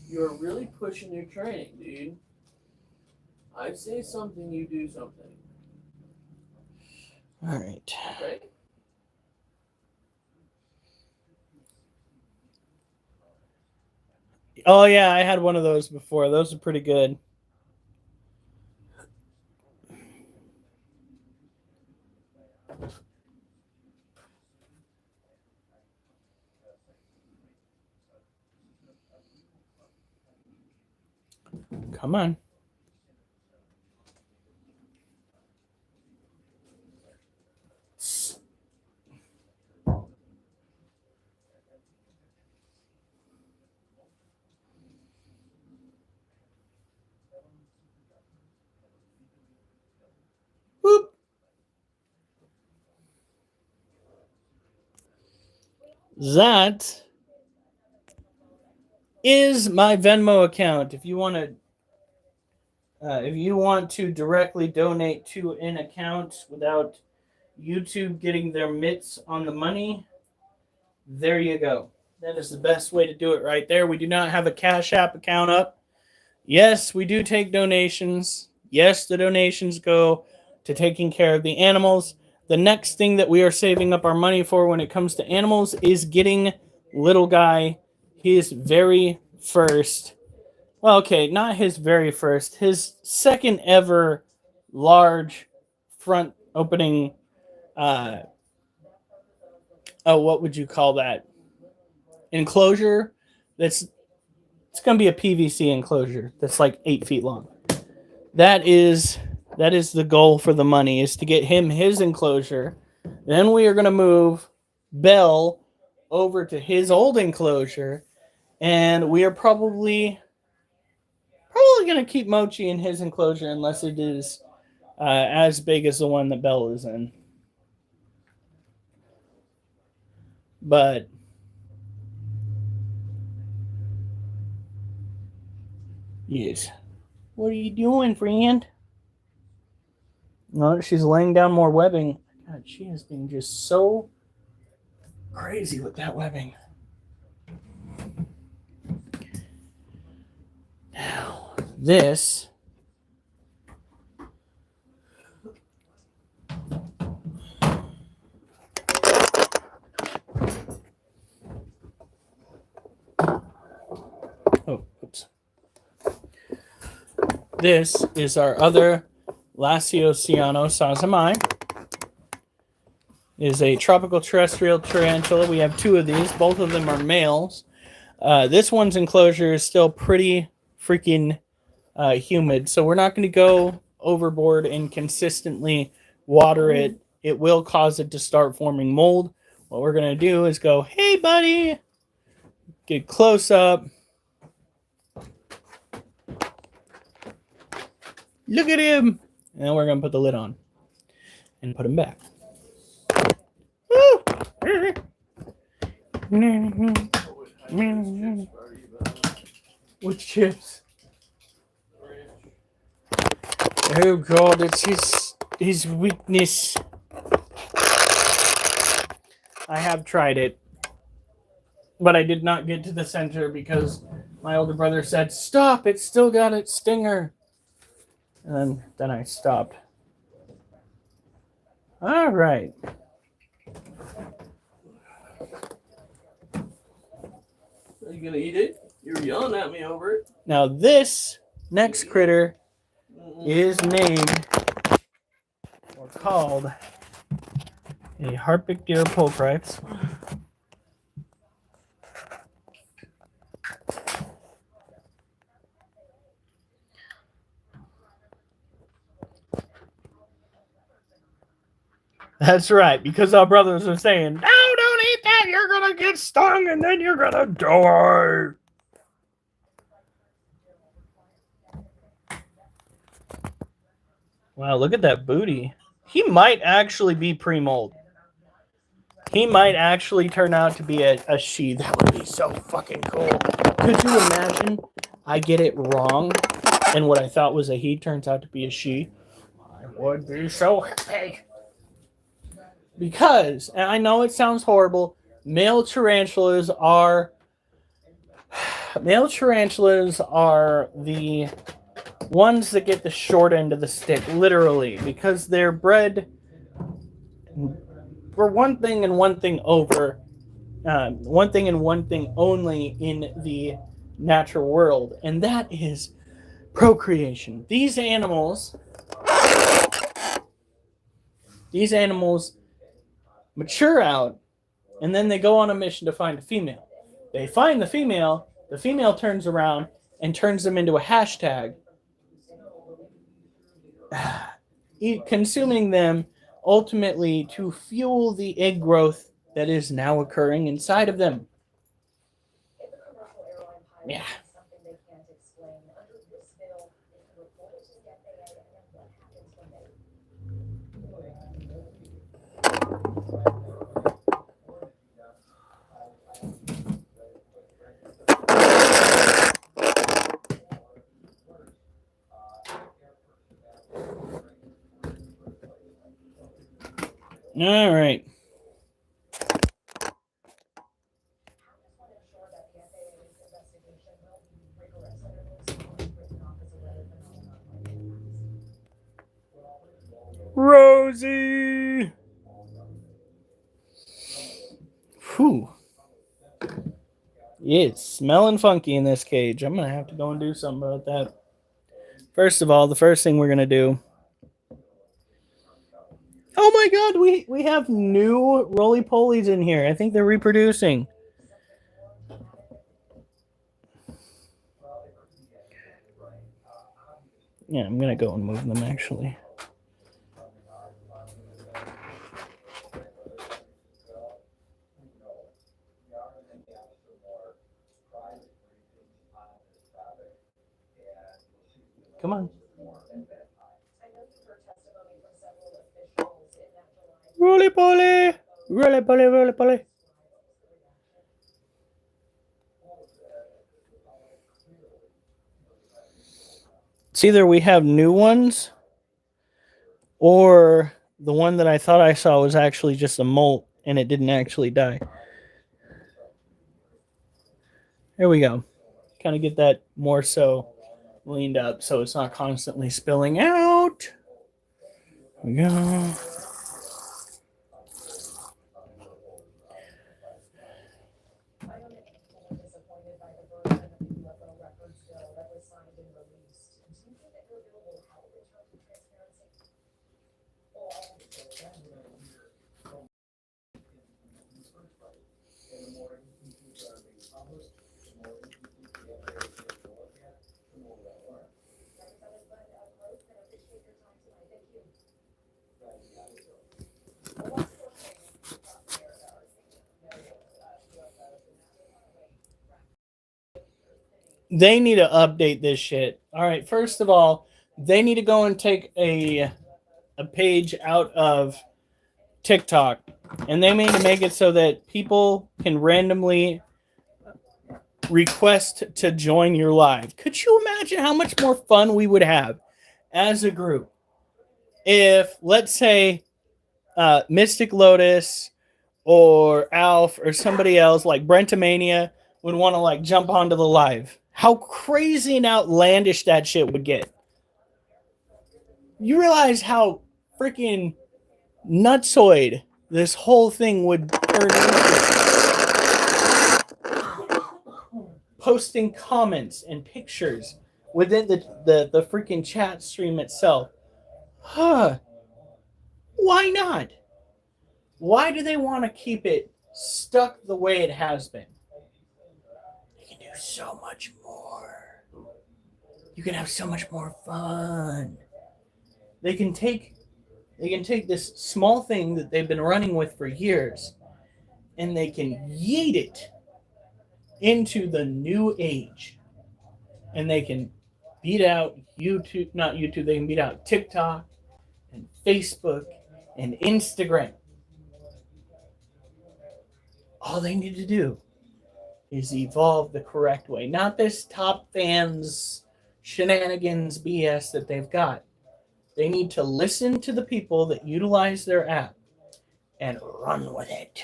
You're really pushing your training, dude. I say something, you do something. All right. Okay? Oh, yeah, I had one of those before. Those are pretty good. Come on. Boop. That is my Venmo account. If you want to directly donate to an account without YouTube getting their mitts on the money, there you go. That is the best way to do it right there. We do not have a Cash App account up. Yes, we do take donations. Yes, the donations go to taking care of the animals. The next thing that we are saving up our money for when it comes to animals is getting little guy his very first, well, okay, not his very first, his second ever large front opening, what would you call that? Enclosure. It's going to be a PVC enclosure that's like 8 feet long. That is the goal for the money, is to get him his enclosure. Then we are going to move Bell over to his old enclosure, and we are probably going to keep Mochi in his enclosure unless it is as big as the one that Bell is in. But yes. What are you doing, friend? No, she's laying down more webbing. God, she has been just so crazy with that webbing. Now, this This is our other Lasiociano sazamai. It is a tropical terrestrial tarantula. We have two of these. Both of them are males. This one's enclosure is still pretty freaking humid, so we're not going to go overboard and consistently water it. It will cause it to start forming mold. What we're going to do is go, hey, buddy, get close up. Look at him. And then we're going to put the lid on and put him back. Woo! Which chips? Oh God, it's his weakness. I have tried it, but I did not get to the center because my older brother said, "Stop! It's still got its stinger." And then I stopped. All right. Are you gonna eat it? You're yelling at me over it. Now this next critter is named or called a Harpic deer pulchrites. That's right, because our brothers are saying, "No, don't eat that. You're gonna get stung, and then you're gonna die." Wow, look at that booty. He might actually be pre-mold. He might actually turn out to be a she. That would be so fucking cool. Could you imagine? I get it wrong, and what I thought was a he turns out to be a she. I would be so happy. Because, and I know it sounds horrible, male tarantulas are the ones that get the short end of the stick, literally, because they're bred for one thing and one thing over, one thing and one thing only in the natural world, and that is procreation. These animals mature out, and then they go on a mission to find a female. They find the female turns around and turns them into a hashtag, consuming them ultimately to fuel the egg growth that is now occurring inside of them. Yeah. All right. Rosie. Whew. It's smelling funky in this cage. I'm going to have to go and do something about that. First of all, the first thing we're going to do. Oh my God, we have new roly-polies in here. I think they're reproducing. Yeah, I'm going to go and move them actually. Come on. Roly-poly! Roly-poly, roly-poly. It's either we have new ones or the one that I thought I saw was actually just a molt and it didn't actually die. There we go. Kind of get that more so leaned up so it's not constantly spilling out. There we go. They need to update this shit. All right, first of all, they need to go and take a page out of TikTok, and they need to make it so that people can randomly request to join your live. Could you imagine how much more fun we would have as a group if, let's say, Mystic Lotus or Alf or somebody else like Brentamania would want to like jump onto the live? How crazy and outlandish that shit would get. You realize how freaking nutsoid this whole thing would turn into. Posting comments and pictures within the freaking chat stream itself. Huh. Why not? Why do they want to keep it stuck the way it has been? They can do so much more. You can have so much more fun. They can take this small thing that they've been running with for years, and they can yeet it into the new age. And they can beat out YouTube, not YouTube, they can beat out TikTok and Facebook and Instagram. All they need to do is evolve the correct way. Not this top fans shenanigans BS that they've got. They need to listen to the people that utilize their app and run with it.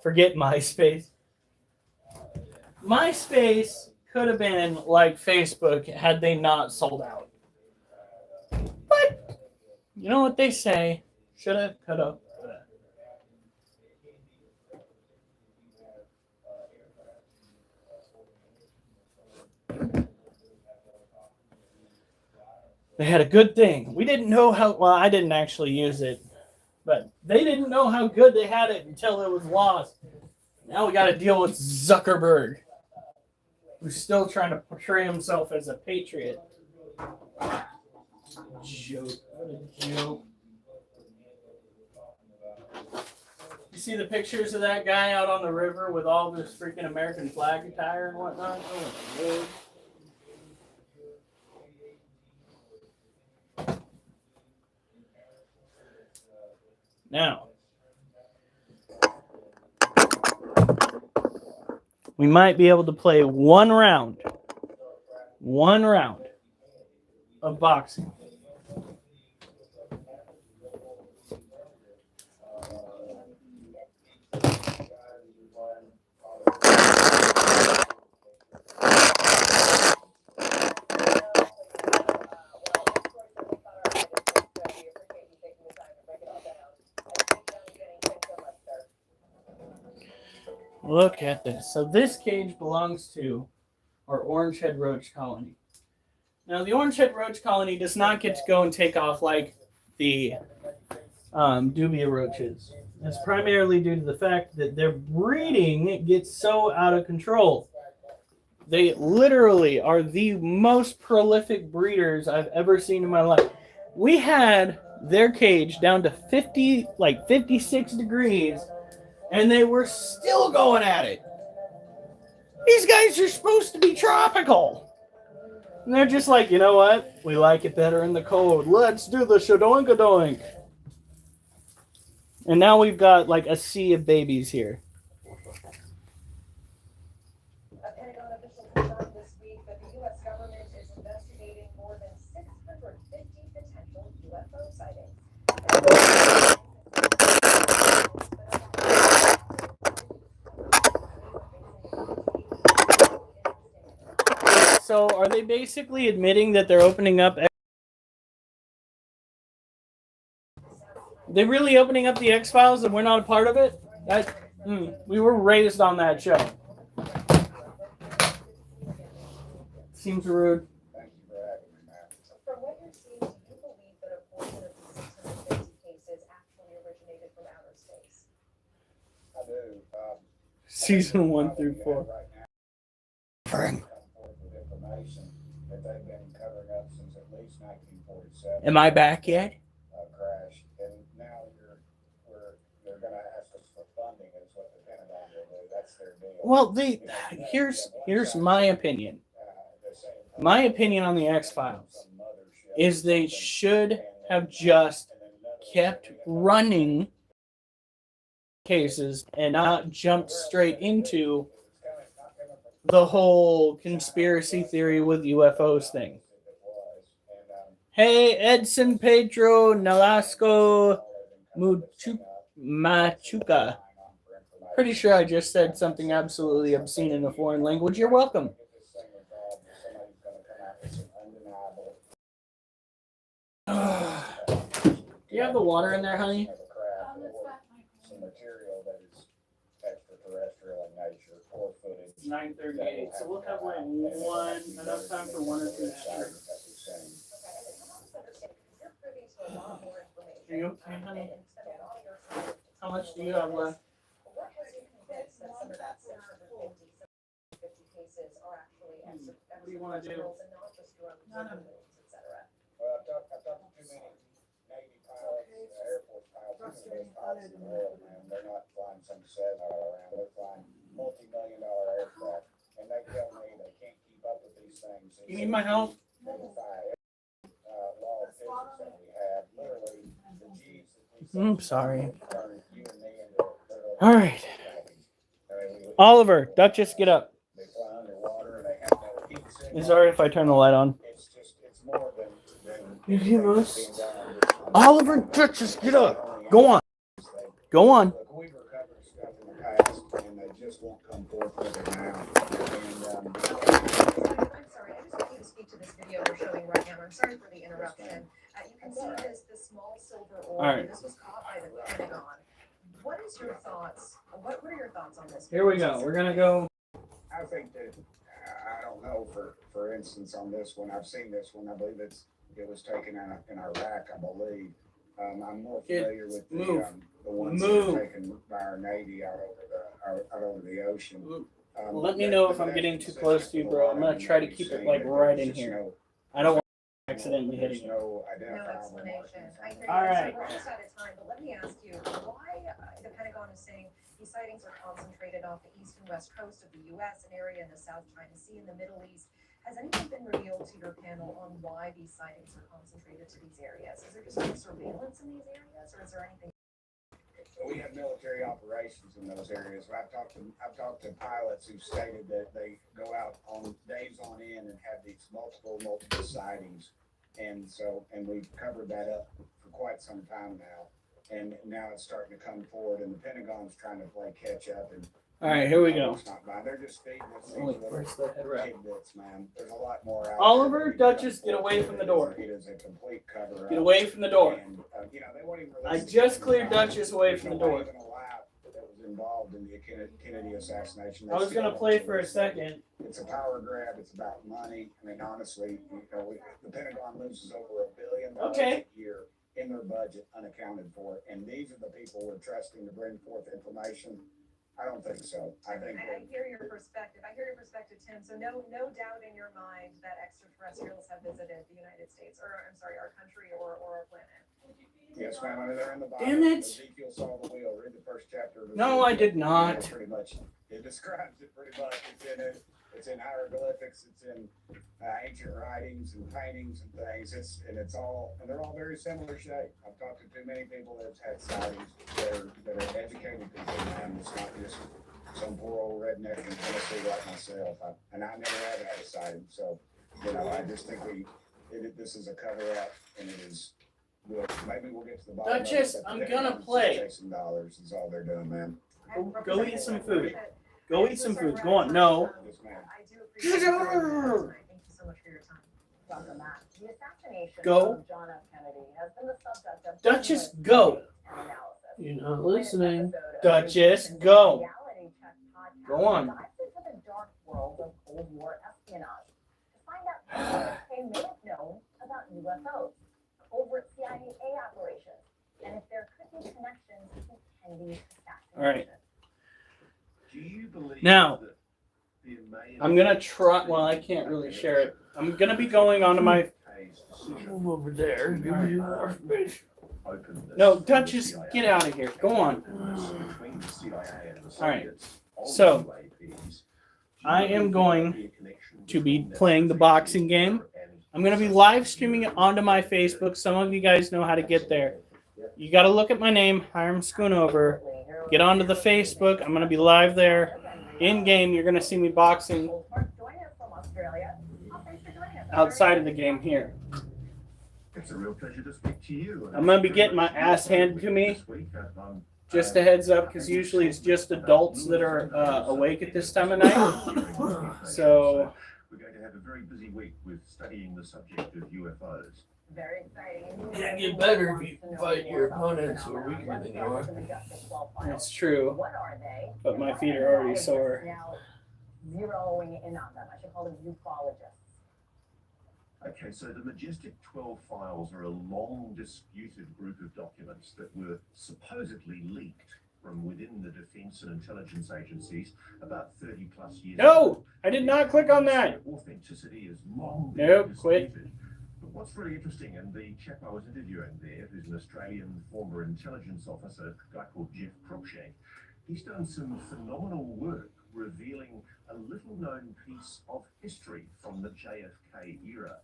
Forget MySpace. MySpace could have been like Facebook had they not sold out. But you know what they say? Shoulda, coulda, woulda. They had a good thing. We didn't know how, well, I didn't actually use it, but they didn't know how good they had it until it was lost. Now we got to deal with Zuckerberg, who's still trying to portray himself as a patriot. Joke. What a joke. You see the pictures of that guy out on the river with all this freaking American flag attire and whatnot? Oh, my Lord. Now, we might be able to play one round of boxing. Look at this. So this cage belongs to our Orangehead Roach Colony. Now, the Orangehead Roach Colony does not get to go and take off like the dubia roaches. It's primarily due to the fact that their breeding gets so out of control. They literally are the most prolific breeders I've ever seen in my life. We had their cage down to 56 degrees, and they were still going at it. These guys are supposed to be tropical. And they're just like, you know what? We like it better in the cold. Let's do the shadoinkadoink. And now we've got like a sea of babies here. A Pentagon official confirmed this week that the U.S. government is investigating more than 650 potential UFO sightings. So are they basically admitting that they're opening up? They really opening up the X-Files and we're not a part of it? We were raised on that show. Seems rude. From what you're seeing, do you believe that a portion of the 650 cases actually originated from outer space? I do. Season 1 through 4. Information that they've been covering up since at least 1947. Am I back yet? Crash Well, here's my opinion. My opinion on the X-Files is they should have just kept running cases and not jumped straight into the whole conspiracy theory with UFOs thing. Hey, Edson Pedro Nolasco Machuca. Pretty sure I just said something absolutely obscene in a foreign language. You're welcome. Do you have the water in there, honey? It's 9:38, so we'll have like enough time for one or two shirts. Are you okay, honey? How much do you have left? What do you want to do? Well, I've talked to too many Navy pilots, Air Force pilots, pilots in the world, man. They're not flying some Cessna around. They're flying multi-million-dollar aircraft, and they tell me they can't keep up with these things. You need my help? Law of physics that we have, literally, the G's that we I'm sorry. turn you and me into All right. Oliver, Duchess, get up. They fly underwater and they have no heat signal. Is it alright if I turn the light on? It's more than You hear us? Oliver, Duchess, get up. Go on. Go on. Look, we've recovered stuff in the past, and they just won't come forth with it now. And I'm sorry, I just want you to speak to this video we're showing right now. I'm sorry for the interruption. You can see this small silver ore. All right. This was caught by the Pentagon. What is your thoughts? What are your thoughts on this? Here we go. We're gonna go. I think that I don't know. For instance, on this one, I've seen this one. I believe it was taken in Iraq. I believe. I'm more familiar with the ones that are taken by our Navy out over the ocean. Let me know if I'm getting too close to you, bro. I'm gonna try to keep it like right in here. I don't want to accidentally hitting you. No explanation. I hear you. All right. So we're almost out of time, but let me ask you, why the Pentagon is saying these sightings are concentrated off the east and west coast of the U.S., an area in the South China Sea in the Middle East. Has anything been revealed to your panel on why these sightings are concentrated to these areas? Is there just no surveillance in these areas, or is there anything? We have military operations in those areas. I've talked to pilots who stated that they go out on days on end and have these multiple sightings, and we've covered that up for quite some time now, and now it's starting to come forward, and the Pentagon's trying to play catch up. And all right, here we go. They're just feeding us these Where's the head wrap? tidbits, man. There's a lot more out Oliver, there. Duchess, get away from the door. It is a complete cover up. Get away from the door. And, they won't even I release just the cleared Pentagon. Duchess away from the door. There's no lab that was involved in the Kennedy assassination. I was gonna play for a second. It's a power grab. It's about money. I mean, honestly, the Pentagon loses over $1 billion a year in their budget, unaccounted for. And these are the people we're trusting to bring forth information. I don't think so. I hear your perspective. Tim. So no doubt in your mind that extraterrestrials have visited the United States, or I'm sorry, our country or our planet. Yes, ma'am. I mean, they're in the Bible. Damn it. Ezekiel saw the wheel. Read the first chapter. No, I did not. Pretty much. It describes it pretty much. It's in hieroglyphics. It's in ancient writings and paintings and things. They're all very similar shape. I've talked to too many people that have had sightings that are educated people, man. It's not just some poor old redneck in Tennessee like myself. I never have had a sighting. So, I just think this is a cover up, and it is. Maybe we'll get to the bottom. Duchess, of it, I'm gonna play. Chasing dollars is all they're doing, man. Go eat some food. Go eat some food. Go on. No. Yes, ma'am. I do appreciate your time. Thank you so much for your time. Welcome back. The assassination Go. of John F. Kennedy has been the subject of Duchess, go. analysis. You're not listening. Episode of Duchess, the go. Reality Check podcast Go on. dives into the dark world of Cold War espionage to find out what they may have known about UFOs, covert CIA operations, and if there could be connections to Kennedy's assassination. All right. Do you believe Now, that the Mayan I'm gonna try. Well, I can't really share it. I'm gonna be going onto my. Hayes' decision Move over there. Give me more space. opened this No, to the Duchess, CIA? get out of here. Go on. Between the CIA and the All right. Soviets So, I am going to be playing the boxing game. I'm going to be live streaming it onto my Facebook. Some of you guys know how to get there. You got to look at my name, Hiram Schoonover. Get onto the Facebook. I'm going to be live there. In game, you're going to see me boxing outside of the game here. It's a real pleasure to speak to you. I'm going to be getting my ass handed to me. Just a heads up, because usually it's just adults that are awake at this time of night. So we're going to have a very busy week with studying the subject of UFOs. Very exciting. Yeah, get better if you fight your opponents who are weaker than you are. that's true. What are they? But my feet are already sore. Now, zeroing in on them. I should call them ufologists. Okay, so the Majestic 12 files are a long disputed group of documents that were supposedly leaked from within the defense and intelligence agencies about 30 plus years ago. No, I did not click on that. Their authenticity is long been Nope, disputed. quit. But what's really interesting, and the chap I was interviewing there, who's an Australian former intelligence officer, a guy called Jeff Cruikshank, he's done some phenomenal work revealing a little known piece of history from the JFK era.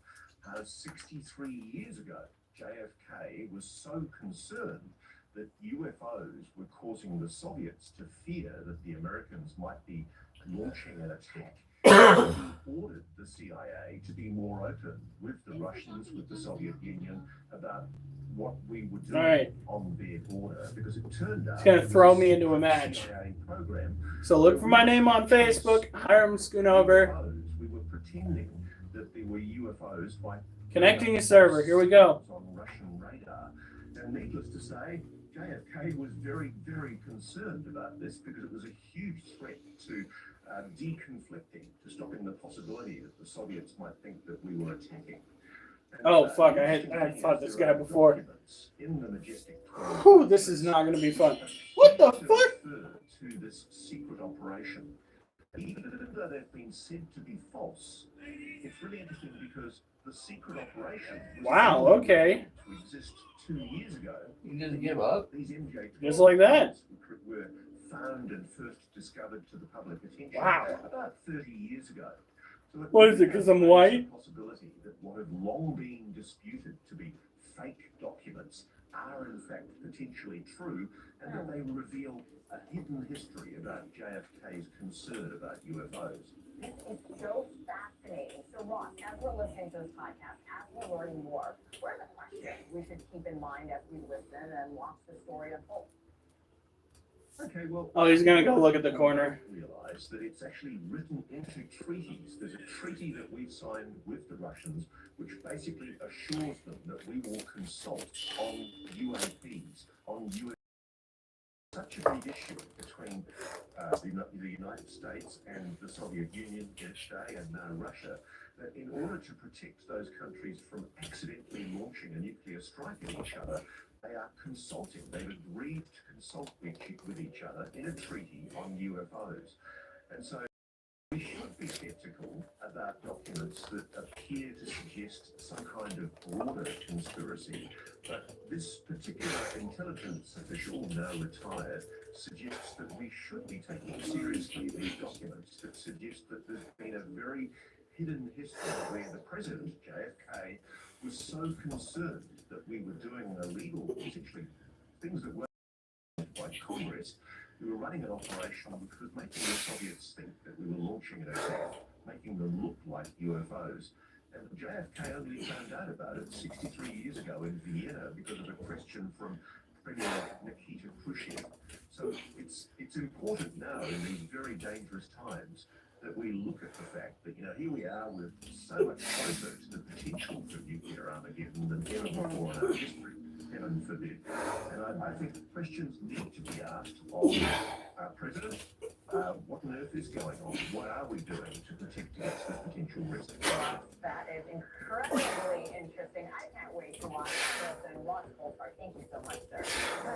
63 years ago, JFK was so concerned that UFOs were causing the Soviets to fear that the Americans might be launching an attack. He ordered the CIA to be more open with the Russians, with the Soviet Union, about what we were doing on their border, because it turned out It's going to throw me into a match. CIA program. So look for my name on Facebook, Hiram Schoonover. We were pretending that there were UFOs by Connecting a server. Here we go. on Russian radar. And needless to say, JFK was very, very concerned about this because it was a huge threat to deconflicting, to stopping the possibility that the Soviets might think that we were attacking. And, Oh, fuck. I had fought this guy before. in the Majestic 12, Whew, this is not going to be fun. What the fuck? to this secret operation, even though they've been said to be false, it's really interesting because the secret operation was Wow, okay. to exist 2 years ago. You just give up? These MJ Just like that. were found and first discovered to the public attention Wow. about 30 years ago. So What is it, 'cause I'm white? The possibility that what had long been disputed to be fake documents are in fact potentially true, and that they reveal a hidden history about JFK's concern about UFOs. It's so fascinating. So, Ross, as we're listening to this podcast, as we're learning more, what are the questions we should keep in mind as we listen and watch the story unfold? Okay, well. Oh, he's gonna go look at the corner. Realize that it's actually written into treaties. There's a treaty that we've signed with the Russians, which basically assures them that we will consult on UAPs, on UAPs. Such a big issue between the United States and the Soviet Union yesterday and now Russia, that in order to protect those countries from accidentally launching a nuclear strike at each other, they are consulting. They've agreed to consult with each other in a treaty on UFOs. And so we should be skeptical about documents that appear to suggest some kind of broader conspiracy. But this particular intelligence official, now retired, suggests that we should be taking seriously these documents that suggest that there's been a very hidden history where the president, JFK, was so concerned that we were doing illegal, essentially, things that were by Congress. We were running an operation which was making the Soviets think that we were launching an attack, making them look like UFOs. And JFK only found out about it 63 years ago in Vienna because of a question from Premier Nikita Khrushchev. So it's important now in these very dangerous times that we look at the fact that, here we are, we're so much closer to the potential for nuclear Armageddon than ever before in our history, heaven forbid. And I think questions need to be asked of our president. What on earth is going on? What are we doing to protect against this potential risk? That is incredibly interesting. I can't wait to watch this and watch the whole part. Thank you so much, sir.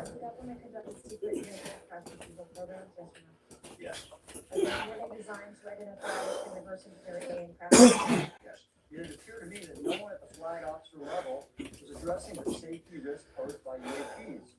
The government conducted secret internet processes of programs yesterday. Yes. Were they designed to identify the diversity of alien craft? Yes. It would appear to me that no one at the flag officer level is addressing the safety risk posed by UAPs.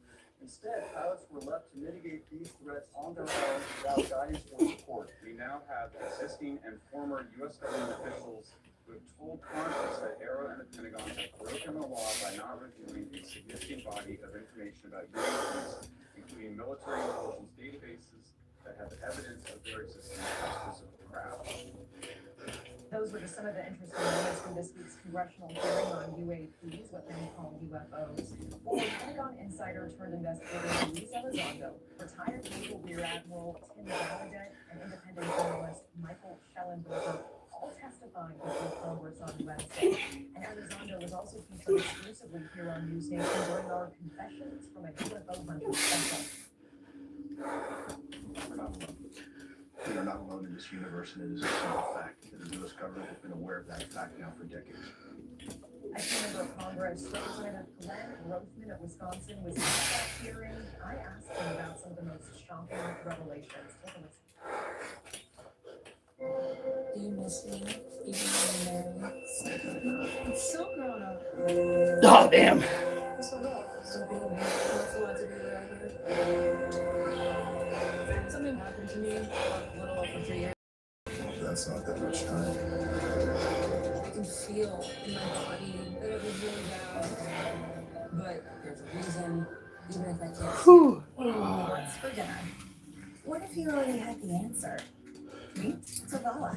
Instead, pilots were left to mitigate these threats on their own without guidance or support. We now have existing and former U.S. government officials who have told Congress that Aero and the Pentagon have broken the law by not reviewing a significant body of information about UAPs, including military intelligence databases that have evidence of their existence as physical craft. Those were just some of the interesting moments from this week's congressional hearing on UAPs, what many call UFOs. Former Pentagon insider turned investigator Luis Elizondo, retired Naval Rear Admiral Tim Gallaudet, and independent journalist Michael Schellenberger all testifying before Congress on Wednesday. And Elizondo was also featured exclusively here on News Nation during our Confessions from a UFO Hunter special. We're not alone. We are not alone in this universe, and it is a simple fact that the U.S. government has been aware of that fact now for decades. As a member of Congress, Representative Glenn Grothman of Wisconsin was at that hearing. I asked him about some of the most shocking revelations. Take a listen. Do you miss me, even though you're married? It's so grown up. Oh, damn. So what? Still being married? It's a lot to be around here. Something happened to me a little over 3 years. That's not that much time. I can feel in my body that it was really bad. But there's a reason, even if I can't see it. What's for dinner? What if you already had the answer? Me? So voila.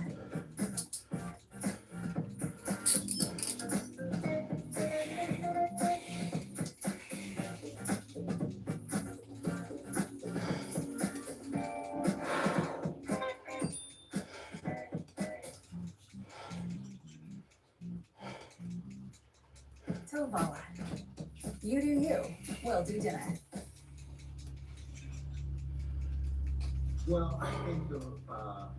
So voila. You do you. We'll do dinner. Well, I think the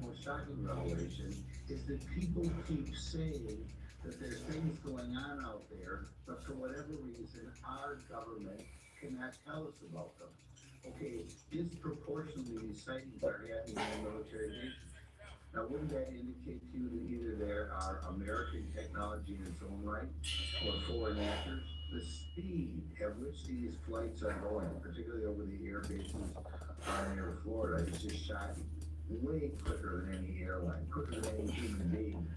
most shocking revelation is that people keep saying that there's things going on out there, but for whatever reason, our government cannot tell us about them. Okay, disproportionately, these sightings are happening in military bases. Now, wouldn't that indicate to you that either there are American technology in its own right or foreign actors? The speed at which these flights are going, particularly over the air bases near Florida, is just shocking. Way quicker than any airline, quicker than any human being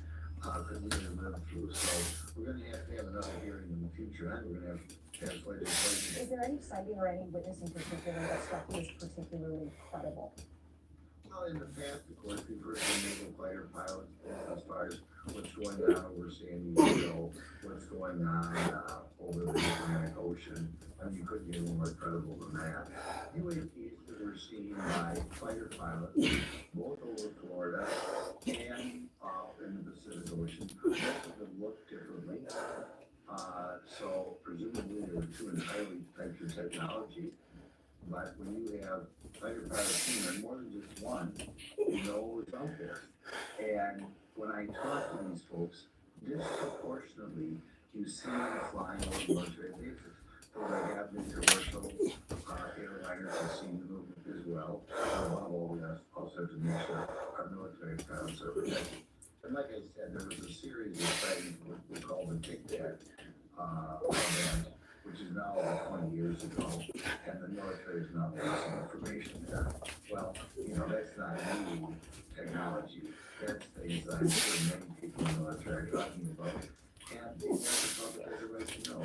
could we have lived through. So we're going to have another hearing in the future, and we're going to have legislation. Is there any sighting or any witness in particular that struck you as particularly credible? Well, in the past, of course, we've heard from naval fighter pilots as far as what's going on over San Diego, what's going on over the Atlantic Ocean. I mean, you couldn't get any more credible than that. UAPs that were seen by fighter pilots, both over Florida and in the Pacific Ocean, most of them look differently. So presumably there were two entirely types of technology. But when you have fighter pilots seen, and more than just one, you know what's out there. And when I talk to these folks, disproportionately, you see them flying over military bases. So they have been commercial airliners have seen the movement as well. Above all, we also have to make sure our military pilots are protected. And like I said, there was a series of sightings we call the defect event, which is now over 20 years ago, and the military is now releasing information there. Well, you know, that's not new technology. That's things I'm sure many people in the military are talking about. And the public has a right to know.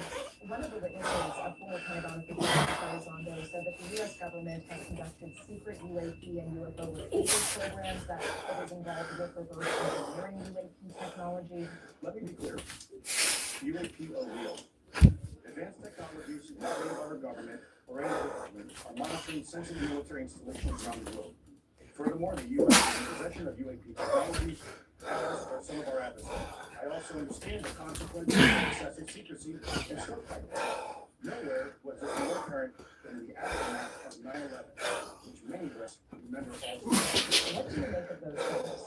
One of the witnesses, a former Pentagon official, Elizondo, said that the U.S. government has conducted secret UAP and UFO research programs that was involved with reverse engineering UAP technology. Let me be clear. UAP are real. Advanced technologies not made by our government or any government are monitoring sensitive military installations around the globe. Furthermore, the U.S. is in possession of UAP technologies, as are some of our adversaries. I also understand the consequences of excessive secrecy and shortcomings. Nowhere was this more apparent than in the aftermath of 9/11, which many of us remember all too well. What do you make of those claims?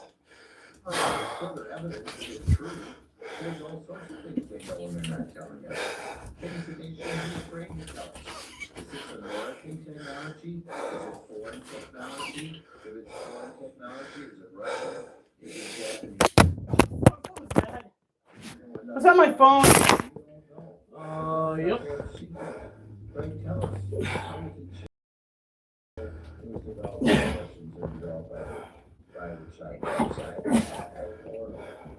Further evidence is true. There's all sorts of things they know and they're not telling us. Things that they shouldn't be afraid to tell us. Is this American technology? Is it foreign technology? If it's foreign technology, is it Russian? Is it Japanese? Was that my phone? We don't know. Yep. Right, tell us. How we can all the questions are developed by the Chinese side. Or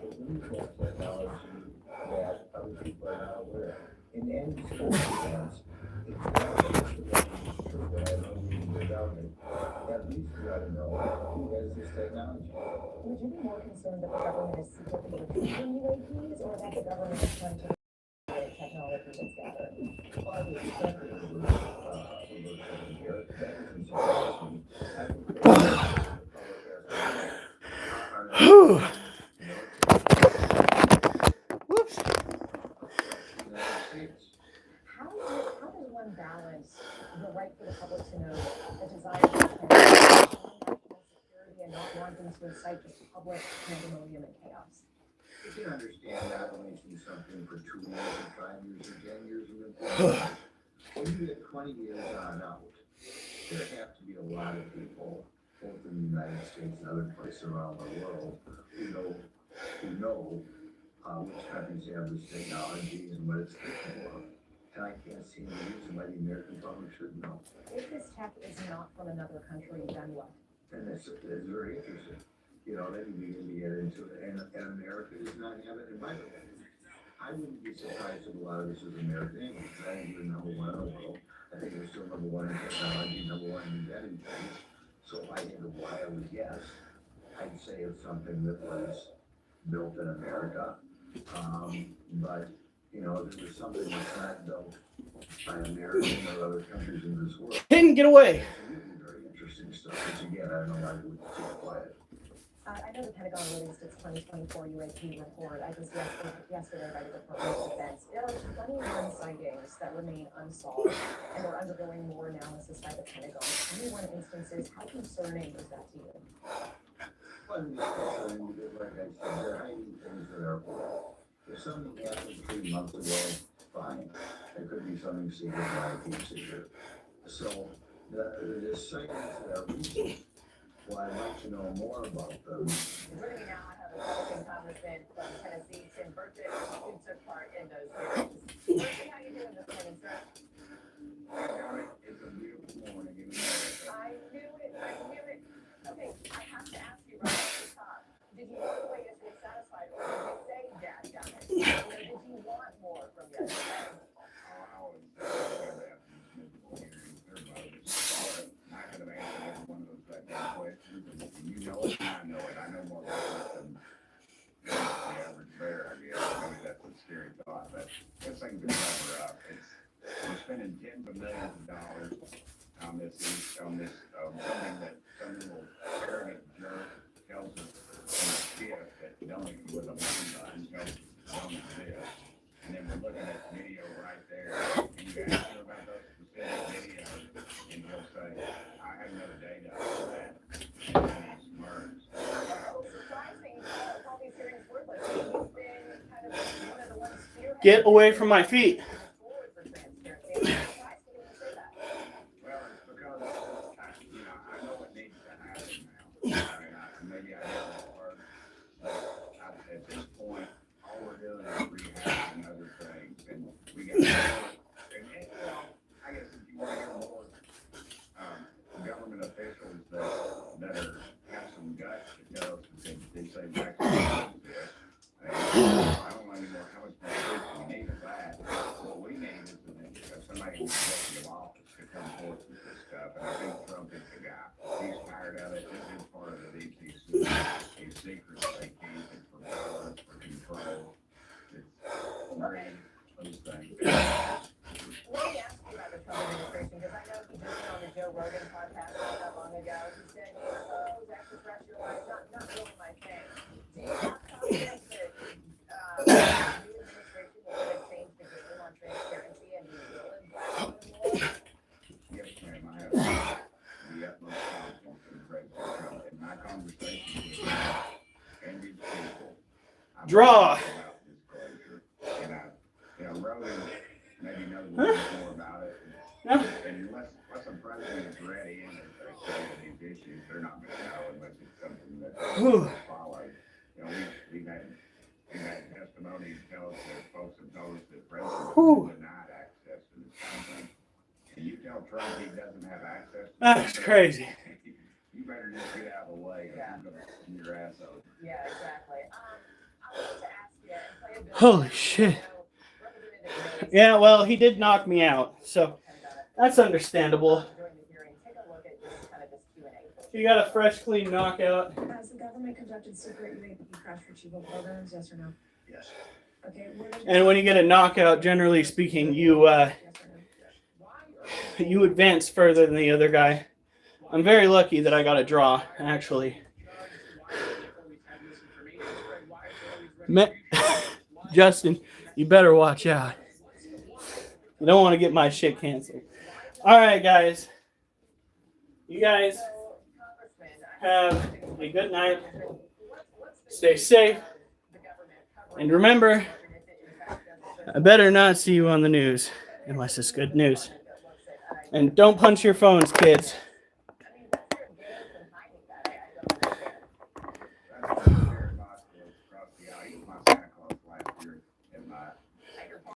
the new technology that other people are not aware of. In any circumstance, if the government is true, and I don't mean the government, at least we ought to know who has this technology. Would you be more concerned that the government is secretly retrieving UAPs or that the government is trying to the technology that's gathered? Well, I would expect it to be, taken care of. That doesn't surprise me. I would think the public has Whew. Whoops. United States. How does one balance the right for the public to know the desire for national security and not wanting to incite just public pandemonium and chaos? You can understand not releasing something for 2 years or 5 years or 10 years or 15 years. When you get 20 years on out, there have to be a lot of people, both in the United States and other places around the world, who know which countries have this technology and what it's capable of. And I can't see any reason why the American public shouldn't know. If this tech is not from another country, then what? And it's very interesting. You know, then you begin to get into it, and America does not have it. And by the way, I wouldn't be surprised if a lot of this is American English. I think we're number one in the world. I think we're still number one in technology, number one in inventing things. So I think a wild guess, I'd say it's something that was built in America. But, you know, if it was something that's not built by American or other countries in this world, Didn't get away. it's really very interesting stuff. Which again, I don't know why we would keep quiet. I know the Pentagon released its 2024 UAP report. I just yesterday by the Department of Defense. There are 21 sightings that remain unsolved and are undergoing more analysis by the Pentagon. 21 instances. How concerning is that to you? Well, it's concerning because, like I said, they're hiding things that are real. If something happened 3 months ago, fine. There could be something secret that I keep secret. So the sightings that are recent, well, I'd like to know more about them. Joining me now, I have a Republican congressman from Tennessee, Tim Burchett, who took part in those hearings. Burchett, how you doing this morning, sir? It's a beautiful morning in America. I knew it. Okay, I have to ask you right off the top. Did you walk away as dissatisfied, or did you say, Dad, got it? Or did you want more from yesterday? I always say that in miserable hearings. Everybody is sorry. I could have answered every one of those goddamn questions, and you know it, and I know it. I know more about it than the average bear, I guess. Maybe that's a scary thought, but this thing's been cover up. We're spending tens of millions of dollars on this something that some little arrogant jerk tells us in a shift that don't even with a money button tells us don't exist. And then we're looking at video right there, and you ask her about those specific videos, and he'll say, I have no data on that. And then he smirks. Oh, surprising. All these hearings were like, you've been kind of one of the ones spearheading. Get away from my feet. Forward for transparency. I'm surprised you didn't say that. Well, it's because I know what needs to happen now. I mean, maybe I have that word, but at this point, all we're doing is rehashing other things, and we got. Well, I guess if you want to hear more government officials that have some guts to tell us that they say back to this. I don't know anymore how much more we need of that. What we need is somebody in the executive office to come forth with this stuff, and I think Trump is the guy. He's tired of it. This is part of the DC these secrets they keep. It's for power, it's for control. It's greed, those things. Let me ask you about the Trump administration, because I know he just went on the Joe Rogan podcast not that long ago. He said, extraterrestrial, not really my thing. Do you have confidence that the new administration will kind of change the game on transparency and you will impact them more? Yes, ma'am, I have the utmost confidence in President Trump. In my conversations with him and his people, I'm Draw. about disclosure. And Rogan maybe knows a little more about it. Yeah. And unless a president is ready and they say these issues, they're not going to know unless it's something that they follow. You know, we've had testimony tell us that folks have told us that presidents have denied access to this kind of thing. And you tell Trump he doesn't have access to That's crazy. better just get out of the way. Yeah. You're gonna send your ass out. Yeah, exactly. I wanted to ask you and play a bit. Holy shit. Yeah, well, he did knock me out, so that's understandable. During the hearing, take a look at just kind of this Q&A. You got a fresh, clean knockout. Has the government conducted secret UAP crash retrieval programs, yes or no? Yes. Okay, where did- And when you get a knockout, generally speaking, you Yes or no? you advance further than the other guy. I'm very lucky that I got a draw, actually. Justin, you better watch out. You don't want to get my shit canceled. All right, guys. You guys have a good night. Stay safe. And remember, I better not see you on the news, unless it's good news. And don't punch your phones, kids.